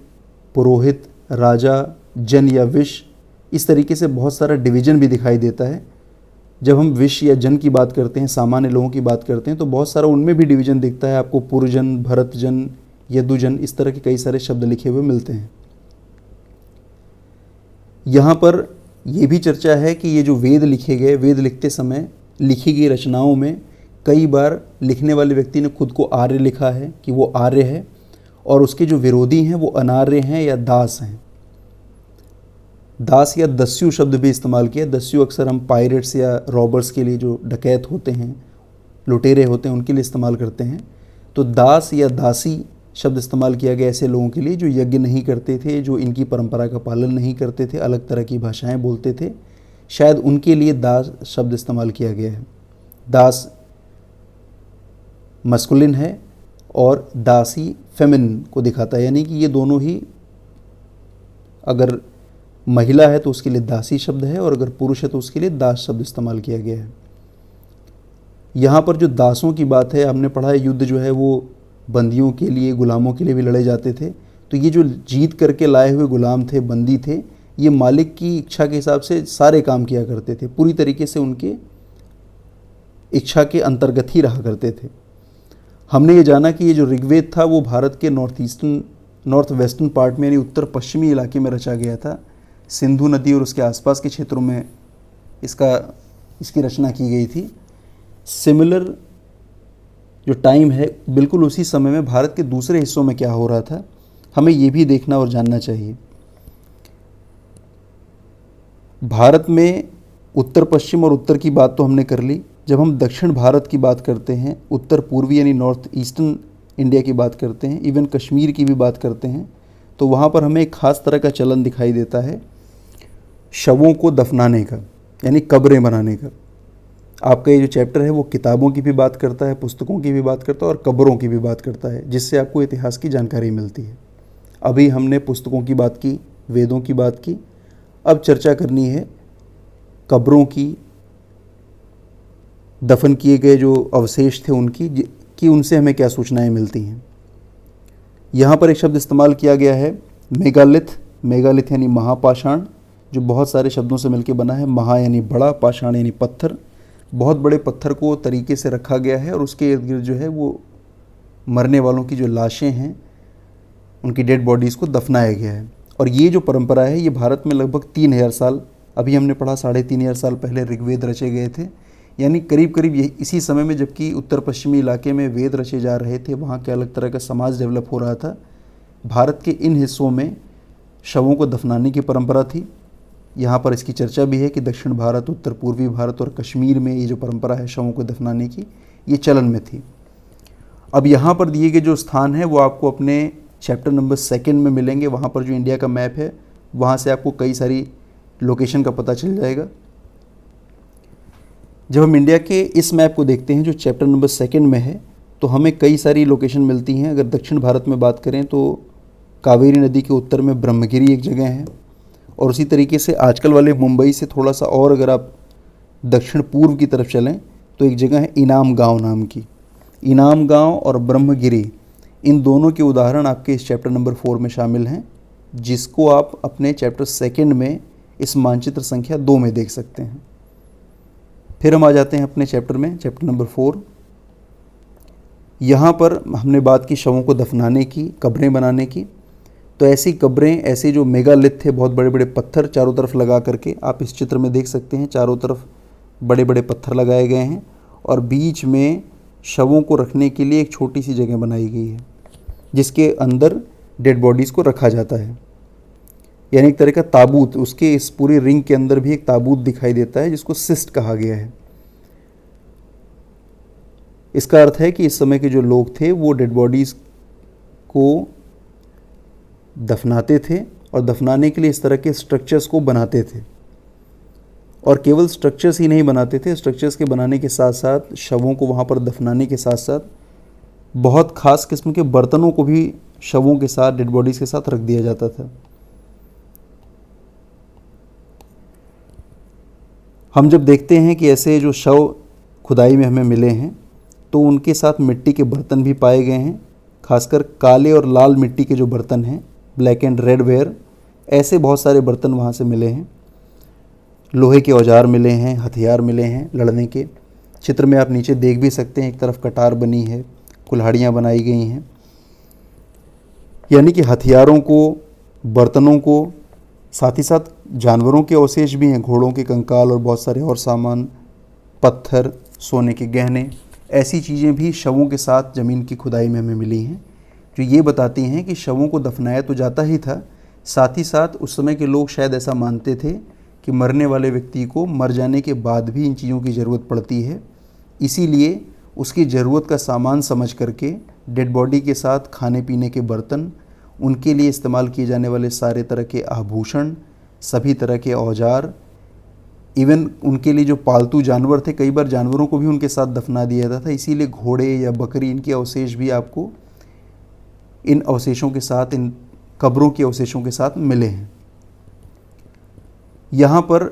पुरोहित, राजा, जन या विश, इस तरीके से बहुत सारा डिवीज़न भी दिखाई देता है। जब हम विश या जन की बात करते हैं, सामान्य लोगों की बात करते हैं, तो बहुत सारा उनमें भी डिवीज़न दिखता है। आपको पुरजन, भरतजन, यदुजन, इस तरह के कई सारे शब्द लिखे हुए मिलते हैं। यहाँ पर यह भी चर्चा है कि ये जो वेद लिखे गए, वेद लिखते समय लिखी गई रचनाओं में कई बार लिखने वाले व्यक्ति ने खुद को आर्य लिखा है कि वो आर्य है, और उसके जो विरोधी हैं वो अनार्य हैं या दास हैं। दास या दस्यु शब्द भी इस्तेमाल किया। दस्यु अक्सर हम पायरेट्स या रॉबर्स के लिए, जो डकैत होते हैं, लुटेरे होते हैं, उनके लिए इस्तेमाल करते हैं। तो दास या दासी शब्द इस्तेमाल किया गया ऐसे लोगों के लिए जो यज्ञ नहीं करते थे, जो इनकी परंपरा का पालन नहीं करते थे, अलग तरह की भाषाएं बोलते थे, शायद उनके लिए दास शब्द इस्तेमाल किया गया है। दास मस्कुलिन है और दासी फेमिनिन को दिखाता है, यानी कि ये दोनों ही, अगर महिला है तो उसके लिए दासी शब्द है, और अगर पुरुष है तो उसके लिए दास शब्द इस्तेमाल किया गया है। यहाँ पर जो दासों की बात है, हमने पढ़ा है युद्ध जो है वो बंदियों के लिए, गुलामों के लिए भी लड़े जाते थे। तो ये जो जीत करके लाए हुए गुलाम थे, बंदी थे, ये मालिक की इच्छा के हिसाब से सारे काम किया करते थे, पूरी तरीके से उनके इच्छा के अंतर्गत ही रहा करते थे। हमने ये जाना कि ये जो ऋग्वेद था वो भारत के नॉर्थ वेस्टर्न पार्ट में, यानी उत्तर पश्चिमी इलाके में रचा गया था। सिंधु नदी और उसके आसपास के क्षेत्रों में इसकी रचना की गई थी। सिमिलर जो टाइम है, बिल्कुल उसी समय में भारत के दूसरे हिस्सों में क्या हो रहा था, हमें ये भी देखना और जानना चाहिए। भारत में उत्तर पश्चिम और उत्तर की बात तो हमने कर ली। जब हम दक्षिण भारत की बात करते हैं, उत्तर पूर्वी यानी नॉर्थ ईस्टर्न इंडिया की बात करते हैं, इवन कश्मीर की भी बात करते हैं, तो वहाँ पर हमें एक ख़ास तरह का चलन दिखाई देता है शवों को दफनाने का, यानी कब्रें बनाने का। आपका ये जो चैप्टर है वो किताबों की भी बात करता है, पुस्तकों की भी बात करता है और कब्रों की भी बात करता है, जिससे आपको इतिहास की जानकारी मिलती है। अभी हमने पुस्तकों की बात की, वेदों की बात की, अब चर्चा करनी है कब्रों की, दफन किए गए जो अवशेष थे उनकी, कि उनसे हमें क्या सूचनाएं मिलती हैं। यहाँ पर एक शब्द इस्तेमाल किया गया है मेगालिथ। मेगालिथ यानी महापाषाण, जो बहुत सारे शब्दों से मिलकर बना है। महा यानी बड़ा, पाषाण यानी पत्थर। बहुत बड़े पत्थर को तरीके से रखा गया है और उसके इर्द गिर्द जो है वो मरने वालों की जो लाशें हैं, उनकी डेड बॉडीज़ को दफनाया गया है। और ये जो परंपरा है ये भारत में लगभग 3000 साल, अभी हमने पढ़ा 3500 साल पहले ऋग्वेद रचे गए थे, यानी करीब करीब यही इसी समय में, जबकि उत्तर पश्चिमी इलाके में वेद रचे जा रहे थे, वहाँ के अलग तरह का समाज डेवलप हो रहा था। भारत के इन हिस्सों में शवों को दफनाने की परंपरा थी। यहाँ पर इसकी चर्चा भी है कि दक्षिण भारत, उत्तर पूर्वी भारत और कश्मीर में ये जो परंपरा है शवों को दफनाने की, ये चलन में थी। अब यहाँ पर दिए गए जो स्थान है वो आपको अपने चैप्टर नंबर 2 में मिलेंगे। वहाँ पर जो इंडिया का मैप है वहाँ से आपको कई सारी लोकेशन का पता चल जाएगा। जब हम इंडिया के इस मैप को देखते हैं जो चैप्टर नंबर 2 में है, तो हमें कई सारी लोकेशन मिलती हैं। अगर दक्षिण भारत में बात करें तो कावेरी नदी के उत्तर में ब्रह्मगिरी एक जगह है, और उसी तरीके से आजकल वाले मुंबई से थोड़ा सा और अगर आप दक्षिण पूर्व की तरफ चलें तो एक जगह है इनाम गांव नाम की। इनाम गांव और ब्रह्मगिरी, इन दोनों के उदाहरण आपके इस चैप्टर नंबर 4 में शामिल हैं, जिसको आप अपने चैप्टर 2 में इस मानचित्र संख्या 2 में देख सकते हैं। फिर हम आ जाते हैं अपने चैप्टर में, चैप्टर नंबर 4। यहाँ पर हमने बात की शवों को दफनाने की, कब्रें बनाने की। तो ऐसी कब्रें, ऐसे जो मेगालिथ थे, बहुत बड़े बड़े पत्थर चारों तरफ लगा करके, आप इस चित्र में देख सकते हैं, चारों तरफ बड़े बड़े पत्थर लगाए गए हैं और बीच में शवों को रखने के लिए एक छोटी सी जगह बनाई गई है जिसके अंदर डेड बॉडीज़ को रखा जाता है, यानी एक तरह का ताबूत। उसके इस पूरी रिंग के अंदर भी एक ताबूत दिखाई देता है जिसको सिस्ट कहा गया है। इसका अर्थ है कि इस समय के जो लोग थे वो डेड बॉडीज़ को दफनाते थे और दफनाने के लिए इस तरह के स्ट्रक्चर्स को बनाते थे, और केवल स्ट्रक्चर्स ही नहीं बनाते थे, स्ट्रक्चर्स के बनाने के साथ साथ शवों को वहाँ पर दफनाने के साथ साथ बहुत ख़ास किस्म के बर्तनों को भी शवों के साथ, डेड बॉडीज़ के साथ रख दिया जाता था। हम जब देखते हैं कि ऐसे जो शव खुदाई में हमें मिले हैं तो उनके साथ मिट्टी के बर्तन भी पाए गए हैं, खासकर काले और लाल मिट्टी के जो बर्तन हैं, ब्लैक एंड रेड वेयर, ऐसे बहुत सारे बर्तन वहाँ से मिले हैं। लोहे के औजार मिले हैं, हथियार मिले हैं लड़ने के। चित्र में आप नीचे देख भी सकते हैं, एक तरफ कटार बनी है, कुल्हाड़ियाँ बनाई गई हैं, यानी कि हथियारों को, बर्तनों को, साथ ही साथ जानवरों के अवशेष भी हैं, घोड़ों के कंकाल और बहुत सारे और सामान, पत्थर, सोने के गहने, ऐसी चीज़ें भी शवों के साथ ज़मीन की खुदाई में हमें मिली हैं, जो ये बताती हैं कि शवों को दफनाया तो जाता ही था, साथ ही साथ उस समय के लोग शायद ऐसा मानते थे कि मरने वाले व्यक्ति को मर जाने के बाद भी इन चीज़ों की ज़रूरत पड़ती है, इसीलिए उसकी ज़रूरत का सामान समझ करके डेड बॉडी के साथ खाने पीने के बर्तन, उनके लिए इस्तेमाल किए जाने वाले सारे तरह के आभूषण, सभी तरह के औजार, इवन उनके लिए जो पालतू जानवर थे, कई बार जानवरों को भी उनके साथ दफना दिया जाता था, इसीलिए घोड़े या बकरी, इनके अवशेष भी आपको इन अवशेषों के साथ, इन कब्रों के अवशेषों के साथ मिले हैं। यहाँ पर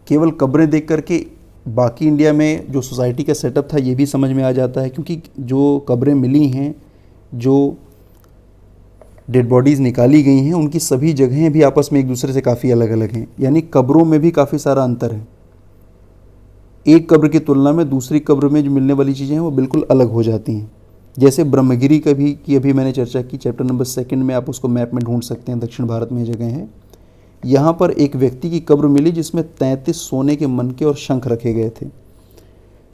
केवल कब्रें देख करके बाकी इंडिया में जो सोसाइटी का सेटअप था ये भी समझ में आ जाता है, क्योंकि जो कब्रें मिली हैं, जो डेड बॉडीज़ निकाली गई हैं, उनकी सभी जगहें भी आपस में एक दूसरे से काफ़ी अलग अलग हैं, यानी कब्रों में भी काफ़ी सारा अंतर है। एक कब्र की तुलना में दूसरी कब्र में जो मिलने वाली चीज़ें हैं वो बिल्कुल अलग हो जाती हैं। जैसे ब्रह्मगिरी की अभी मैंने चर्चा की, चैप्टर नंबर 2 में आप उसको मैप में ढूंढ सकते हैं, दक्षिण भारत में जगह है। यहाँ पर एक व्यक्ति की कब्र मिली जिसमें 33 सोने के मनके और शंख रखे गए थे।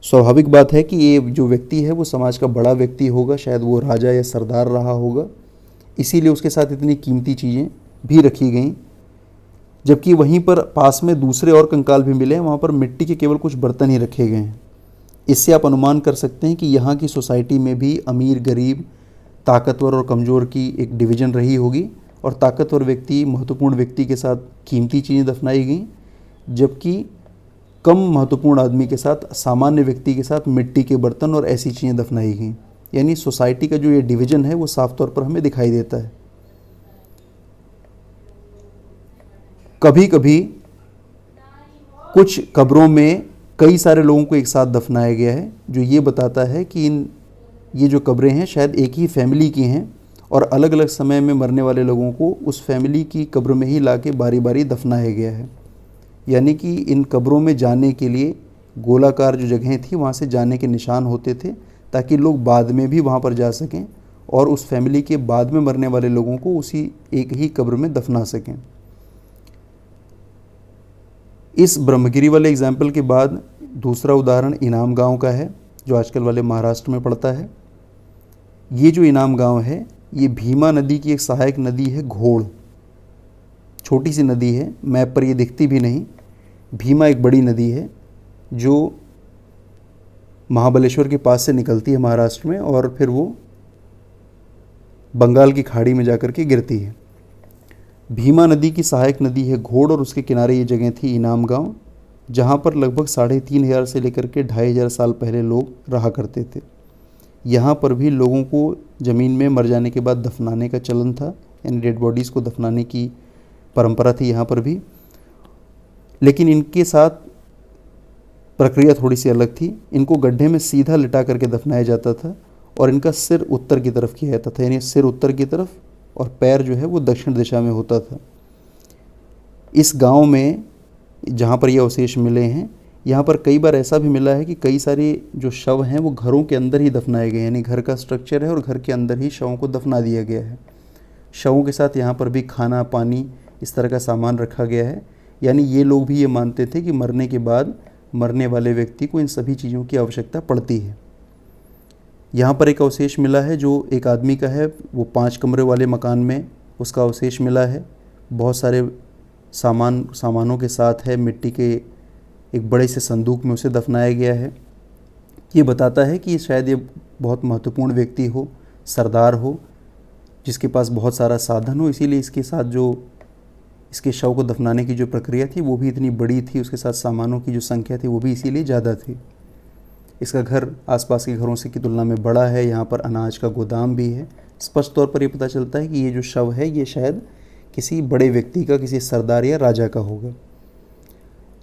स्वाभाविक बात है कि ये जो व्यक्ति है वो समाज का बड़ा व्यक्ति होगा, शायद वो राजा या सरदार रहा होगा, इसीलिए उसके साथ इतनी कीमती चीज़ें भी रखी गईं। जबकि वहीं पर पास में दूसरे और कंकाल भी मिले हैं, वहाँ पर मिट्टी के केवल कुछ बर्तन ही रखे गए हैं। इससे आप अनुमान कर सकते हैं कि यहाँ की सोसाइटी में भी अमीर, गरीब, ताकतवर और कमज़ोर की एक डिवीज़न रही होगी, और ताकतवर व्यक्ति, महत्वपूर्ण व्यक्ति के साथ कीमती चीज़ें दफनाई गईं, जबकि कम महत्वपूर्ण आदमी के साथ, सामान्य व्यक्ति के साथ मिट्टी के बर्तन और ऐसी चीज़ें दफनाई गईं। यानी सोसाइटी का जो ये डिवीज़न है वो साफ तौर पर हमें दिखाई देता है। कभी कभी कुछ कब्रों में कई सारे लोगों को एक साथ दफनाया गया है, जो ये बताता है कि ये जो कब्रें हैं शायद एक ही फैमिली की हैं, और अलग अलग समय में मरने वाले लोगों को उस फैमिली की कब्र में ही लाके बारी बारी दफनाया गया है। यानी कि इन कब्रों में जाने के लिए गोलाकार जो जगहें थी वहाँ से जाने के निशान होते थे, ताकि लोग बाद में भी वहाँ पर जा सकें और उस फैमिली के बाद में मरने वाले लोगों को उसी एक ही कब्र में दफना सकें। इस ब्रह्मगिरी वाले एग्जाम्पल के बाद दूसरा उदाहरण इनाम गांव का है, जो आजकल वाले महाराष्ट्र में पड़ता है। ये जो इनाम गांव है ये भीमा नदी की एक सहायक नदी है, घोड़, छोटी सी नदी है, मैप पर ये दिखती भी नहीं। भीमा एक बड़ी नदी है जो महाबलेश्वर के पास से निकलती है महाराष्ट्र में, और फिर वो बंगाल की खाड़ी में जाकर के गिरती है। भीमा नदी की सहायक नदी है घोड़, और उसके किनारे ये जगह थी इनाम गांव, जहाँ पर लगभग 3,500 से लेकर के 2,500 साल पहले लोग रहा करते थे। यहाँ पर भी लोगों को ज़मीन में मर जाने के बाद दफनाने का चलन था, यानी डेड बॉडीज़ को दफनाने की परंपरा थी यहाँ पर भी, लेकिन इनके साथ प्रक्रिया थोड़ी सी अलग थी। इनको गड्ढे में सीधा लिटा करके दफनाया जाता था, और इनका सिर उत्तर की तरफ किया जाता था, यानी सिर उत्तर की तरफ और पैर जो है वो दक्षिण दिशा में होता था। इस गांव में जहाँ पर ये अवशेष मिले हैं, यहाँ पर कई बार ऐसा भी मिला है कि कई सारे जो शव हैं वो घरों के अंदर ही दफनाए गए, यानी घर का स्ट्रक्चर है और घर के अंदर ही शवों को दफना दिया गया है। शवों के साथ यहाँ पर भी खाना पानी इस तरह का सामान रखा गया है। यानी ये लोग भी ये मानते थे कि मरने के बाद मरने वाले व्यक्ति को इन सभी चीज़ों की आवश्यकता पड़ती है। यहाँ पर एक अवशेष मिला है जो एक आदमी का है, वो 5 कमरे वाले मकान में उसका अवशेष मिला है। बहुत सारे सामानों के साथ है, मिट्टी के एक बड़े से संदूक में उसे दफनाया गया है। ये बताता है कि शायद ये बहुत महत्वपूर्ण व्यक्ति हो, सरदार हो, जिसके पास बहुत सारा साधन हो, इसीलिए इसके साथ जो इसके शव को दफनाने की जो प्रक्रिया थी वो भी इतनी बड़ी थी, उसके साथ सामानों की जो संख्या थी वो भी इसीलिए ज़्यादा थी। इसका घर आसपास के घरों से की तुलना में बड़ा है, यहाँ पर अनाज का गोदाम भी है। स्पष्ट तौर पर ये पता चलता है कि ये जो शव है ये शायद किसी बड़े व्यक्ति का, किसी सरदार या राजा का होगा।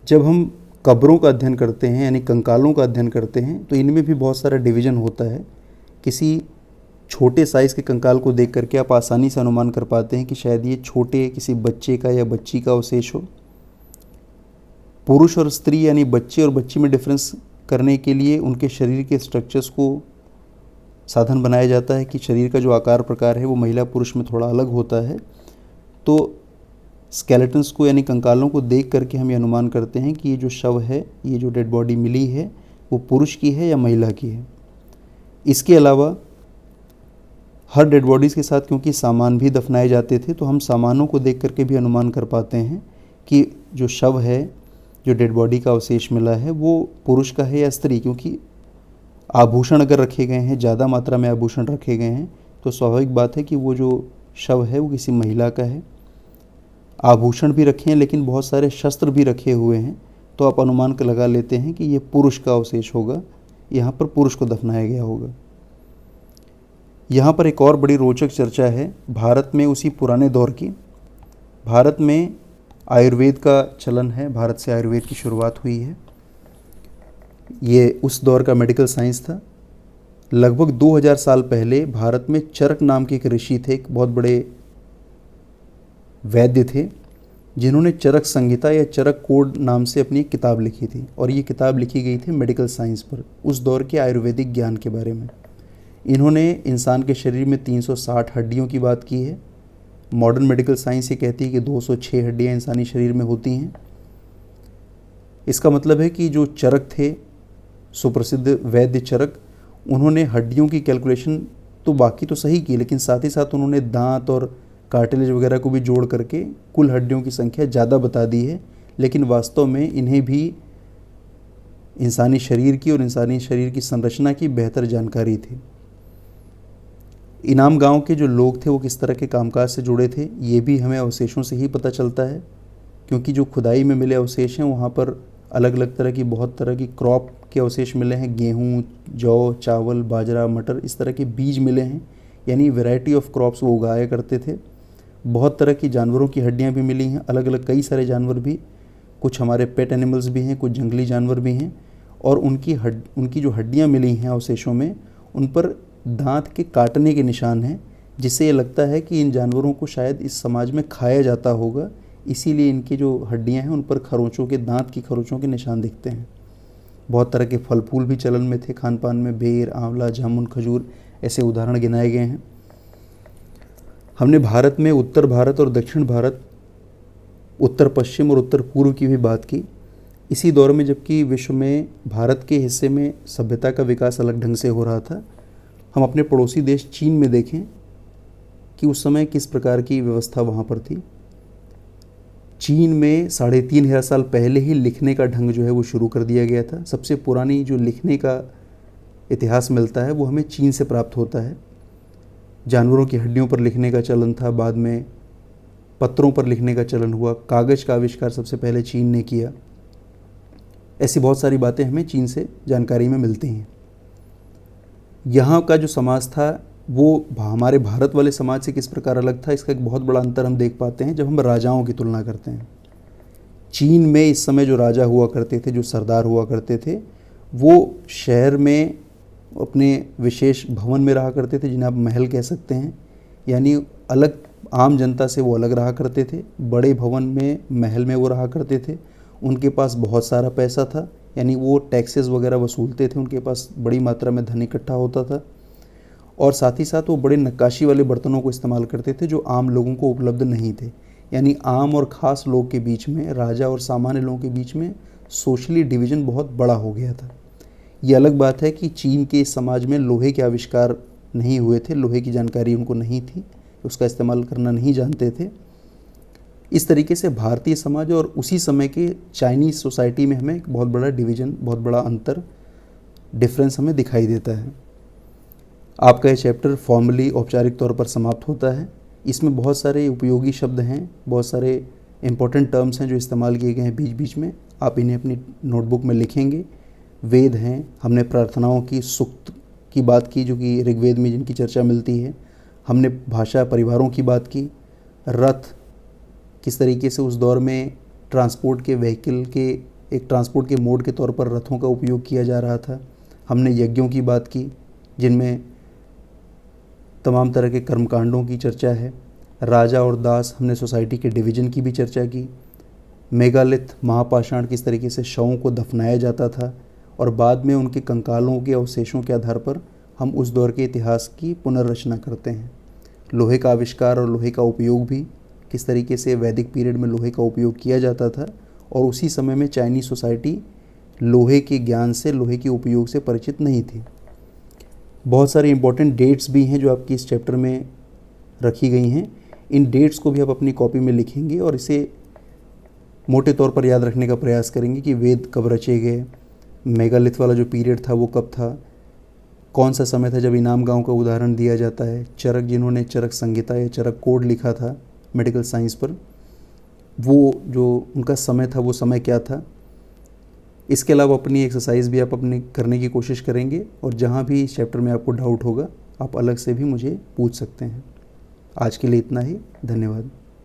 जब हम कब्रों का अध्ययन करते हैं यानी कंकालों का अध्ययन करते हैं तो इनमें भी बहुत सारा डिवीज़न होता है। किसी छोटे साइज़ के कंकाल को देख करके आप आसानी से अनुमान कर पाते हैं कि शायद ये छोटे किसी बच्चे का या बच्ची का अवशेष हो। पुरुष और स्त्री यानी बच्चे और बच्ची में डिफरेंस करने के लिए उनके शरीर के स्ट्रक्चर्स को साधन बनाया जाता है कि शरीर का जो आकार प्रकार है वो महिला पुरुष में थोड़ा अलग होता है। तो स्केलेटन्स को यानी कंकालों को देख करके हम ये अनुमान करते हैं कि ये जो शव है, ये जो डेड बॉडी मिली है वो पुरुष की है या महिला की है। इसके अलावा हर डेड बॉडीज़ के साथ क्योंकि सामान भी दफनाए जाते थे तो हम सामानों को देख करके भी अनुमान कर पाते हैं कि जो शव है, जो डेड बॉडी का अवशेष मिला है वो पुरुष का है या स्त्री। क्योंकि आभूषण अगर रखे गए हैं, ज़्यादा मात्रा में आभूषण रखे गए हैं तो स्वाभाविक बात है कि वो जो शव है वो किसी महिला का है। आभूषण भी रखे हैं लेकिन बहुत सारे शस्त्र भी रखे हुए हैं तो आप अनुमान का लगा लेते हैं कि ये पुरुष का अवशेष होगा, यहाँ पर पुरुष को दफनाया गया होगा। यहाँ पर एक और बड़ी रोचक चर्चा है भारत में उसी पुराने दौर की। भारत में आयुर्वेद का चलन है, भारत से आयुर्वेद की शुरुआत हुई है। ये उस दौर का मेडिकल साइंस था। लगभग 2000 साल पहले भारत में चरक नाम के एक ऋषि थे, एक बहुत बड़े वैद्य थे, जिन्होंने चरक संहिता या चरक कोड नाम से अपनी एक किताब लिखी थी। और ये किताब लिखी गई थी मेडिकल साइंस पर, उस दौर के आयुर्वेदिक ज्ञान के बारे में। इन्होंने इंसान के शरीर में 360 हड्डियों की बात की है। मॉडर्न मेडिकल साइंस ये कहती है कि 206 हड्डियाँ इंसानी शरीर में होती हैं। इसका मतलब है कि जो चरक थे, सुप्रसिद्ध वैद्य चरक, उन्होंने हड्डियों की कैलकुलेशन तो बाकी तो सही की, लेकिन साथ ही साथ उन्होंने दांत और कार्टिलेज वगैरह को भी जोड़ करके कुल हड्डियों की संख्या ज़्यादा बता दी है। लेकिन वास्तव में इन्हें भी इंसानी शरीर की और इंसानी शरीर की संरचना की बेहतर जानकारी थी। इनाम गांव के जो लोग थे वो किस तरह के कामकाज से जुड़े थे ये भी हमें अवशेषों से ही पता चलता है, क्योंकि जो खुदाई में मिले अवशेष हैं वहाँ पर अलग अलग तरह की, बहुत तरह की क्रॉप के अवशेष मिले हैं। गेहूँ, जौ, चावल, बाजरा, मटर, इस तरह के बीज मिले हैं, यानी वैरायटी ऑफ क्रॉप्स वो उगाया करते थे। बहुत तरह की जानवरों की हड्डियाँ भी मिली हैं, अलग अलग कई सारे जानवर भी, कुछ हमारे पेट एनिमल्स भी हैं, कुछ जंगली जानवर भी हैं। और उनकी जो हड्डियाँ मिली हैं अवशेषों में, उन पर दांत के काटने के निशान हैं, जिससे ये लगता है कि इन जानवरों को शायद इस समाज में खाया जाता होगा, इसीलिए इनकी जो हड्डियां हैं उन पर खरोंचों के, दांत की खरोंचों के निशान दिखते हैं। बहुत तरह के फल फूल भी चलन में थे खान पान में, बेर, आंवला, जामुन, खजूर, ऐसे उदाहरण गिनाए गए हैं। हमने भारत में उत्तर भारत और दक्षिण भारत, उत्तर पश्चिम और उत्तर पूर्व की भी बात की। इसी दौर में जबकि विश्व में भारत के हिस्से में सभ्यता का विकास अलग ढंग से हो रहा था, हम अपने पड़ोसी देश चीन में देखें कि उस समय किस प्रकार की व्यवस्था वहाँ पर थी। चीन में 3500 साल पहले ही लिखने का ढंग जो है वो शुरू कर दिया गया था। सबसे पुरानी जो लिखने का इतिहास मिलता है वो हमें चीन से प्राप्त होता है। जानवरों की हड्डियों पर लिखने का चलन था, बाद में पत्रों पर लिखने का चलन हुआ, कागज़ का आविष्कार सबसे पहले चीन ने किया। ऐसी बहुत सारी बातें हमें चीन से जानकारी में मिलती हैं। यहाँ का जो समाज था वो हमारे भारत वाले समाज से किस प्रकार अलग था, इसका एक बहुत बड़ा अंतर हम देख पाते हैं जब हम राजाओं की तुलना करते हैं। चीन में इस समय जो राजा हुआ करते थे, जो सरदार हुआ करते थे, वो शहर में अपने विशेष भवन में रहा करते थे, जिन्हें आप महल कह सकते हैं, यानी अलग, आम जनता से वो अलग रहा करते थे। बड़े भवन में, महल में वो रहा करते थे। उनके पास बहुत सारा पैसा था, यानी वो टैक्सेस वगैरह वसूलते थे, उनके पास बड़ी मात्रा में धन इकट्ठा होता था। और साथ ही साथ वो बड़े नक्काशी वाले बर्तनों को इस्तेमाल करते थे जो आम लोगों को उपलब्ध नहीं थे। यानी आम और ख़ास लोग के बीच में, राजा और सामान्य लोगों के बीच में सोशली डिवीज़न बहुत बड़ा हो गया था। ये अलग बात है कि चीन के समाज में लोहे के आविष्कार नहीं हुए थे, लोहे की जानकारी उनको नहीं थी, उसका इस्तेमाल करना नहीं जानते थे। इस तरीके से भारतीय समाज और उसी समय के चाइनीज़ सोसाइटी में हमें एक बहुत बड़ा डिवीज़न, बहुत बड़ा अंतर, डिफरेंस हमें दिखाई देता है। आपका ये चैप्टर फॉर्मली औपचारिक तौर पर समाप्त होता है। इसमें बहुत सारे उपयोगी शब्द हैं, बहुत सारे इम्पोर्टेंट टर्म्स हैं जो इस्तेमाल किए गए हैं बीच बीच में। आप इन्हें अपनी नोटबुक में लिखेंगे। वेद हैं, हमने प्रार्थनाओं की, सूक्त की बात की जो कि ऋग्वेद में जिनकी चर्चा मिलती है। हमने भाषा परिवारों की बात की। रथ किस तरीके से उस दौर में ट्रांसपोर्ट के व्हीकल के, एक ट्रांसपोर्ट के मोड के तौर पर रथों का उपयोग किया जा रहा था। हमने यज्ञों की बात की जिनमें तमाम तरह के कर्मकांडों की चर्चा है। राजा और दास, हमने सोसाइटी के डिवीज़न की भी चर्चा की। मेगालिथ, महापाषाण, किस तरीके से शवों को दफनाया जाता था और बाद में उनके कंकालों के अवशेषों के आधार पर हम उस दौर के इतिहास की पुनर्रचना करते हैं। लोहे का आविष्कार और लोहे का उपयोग भी, किस तरीके से वैदिक पीरियड में लोहे का उपयोग किया जाता था और उसी समय में चाइनीज़ सोसाइटी लोहे के ज्ञान से, लोहे के उपयोग से परिचित नहीं थी। बहुत सारे इंपॉर्टेंट डेट्स भी हैं जो आपकी इस चैप्टर में रखी गई हैं। इन डेट्स को भी आप अपनी कॉपी में लिखेंगे और इसे मोटे तौर पर याद रखने का प्रयास करेंगे कि वेद कब रचे गए, मेगालिथ वाला जो पीरियड था वो कब था, कौन सा समय था जब इनाम गांव का उदाहरण दिया जाता है, चरक जिन्होंने चरक संहिता या चरक कोड लिखा था मेडिकल साइंस पर, वो जो उनका समय था वो समय क्या था। इसके अलावा अपनी एक्सरसाइज भी आप अपनी करने की कोशिश करेंगे और जहाँ भी इस चैप्टर में आपको डाउट होगा आप अलग से भी मुझे पूछ सकते हैं। आज के लिए इतना ही, धन्यवाद।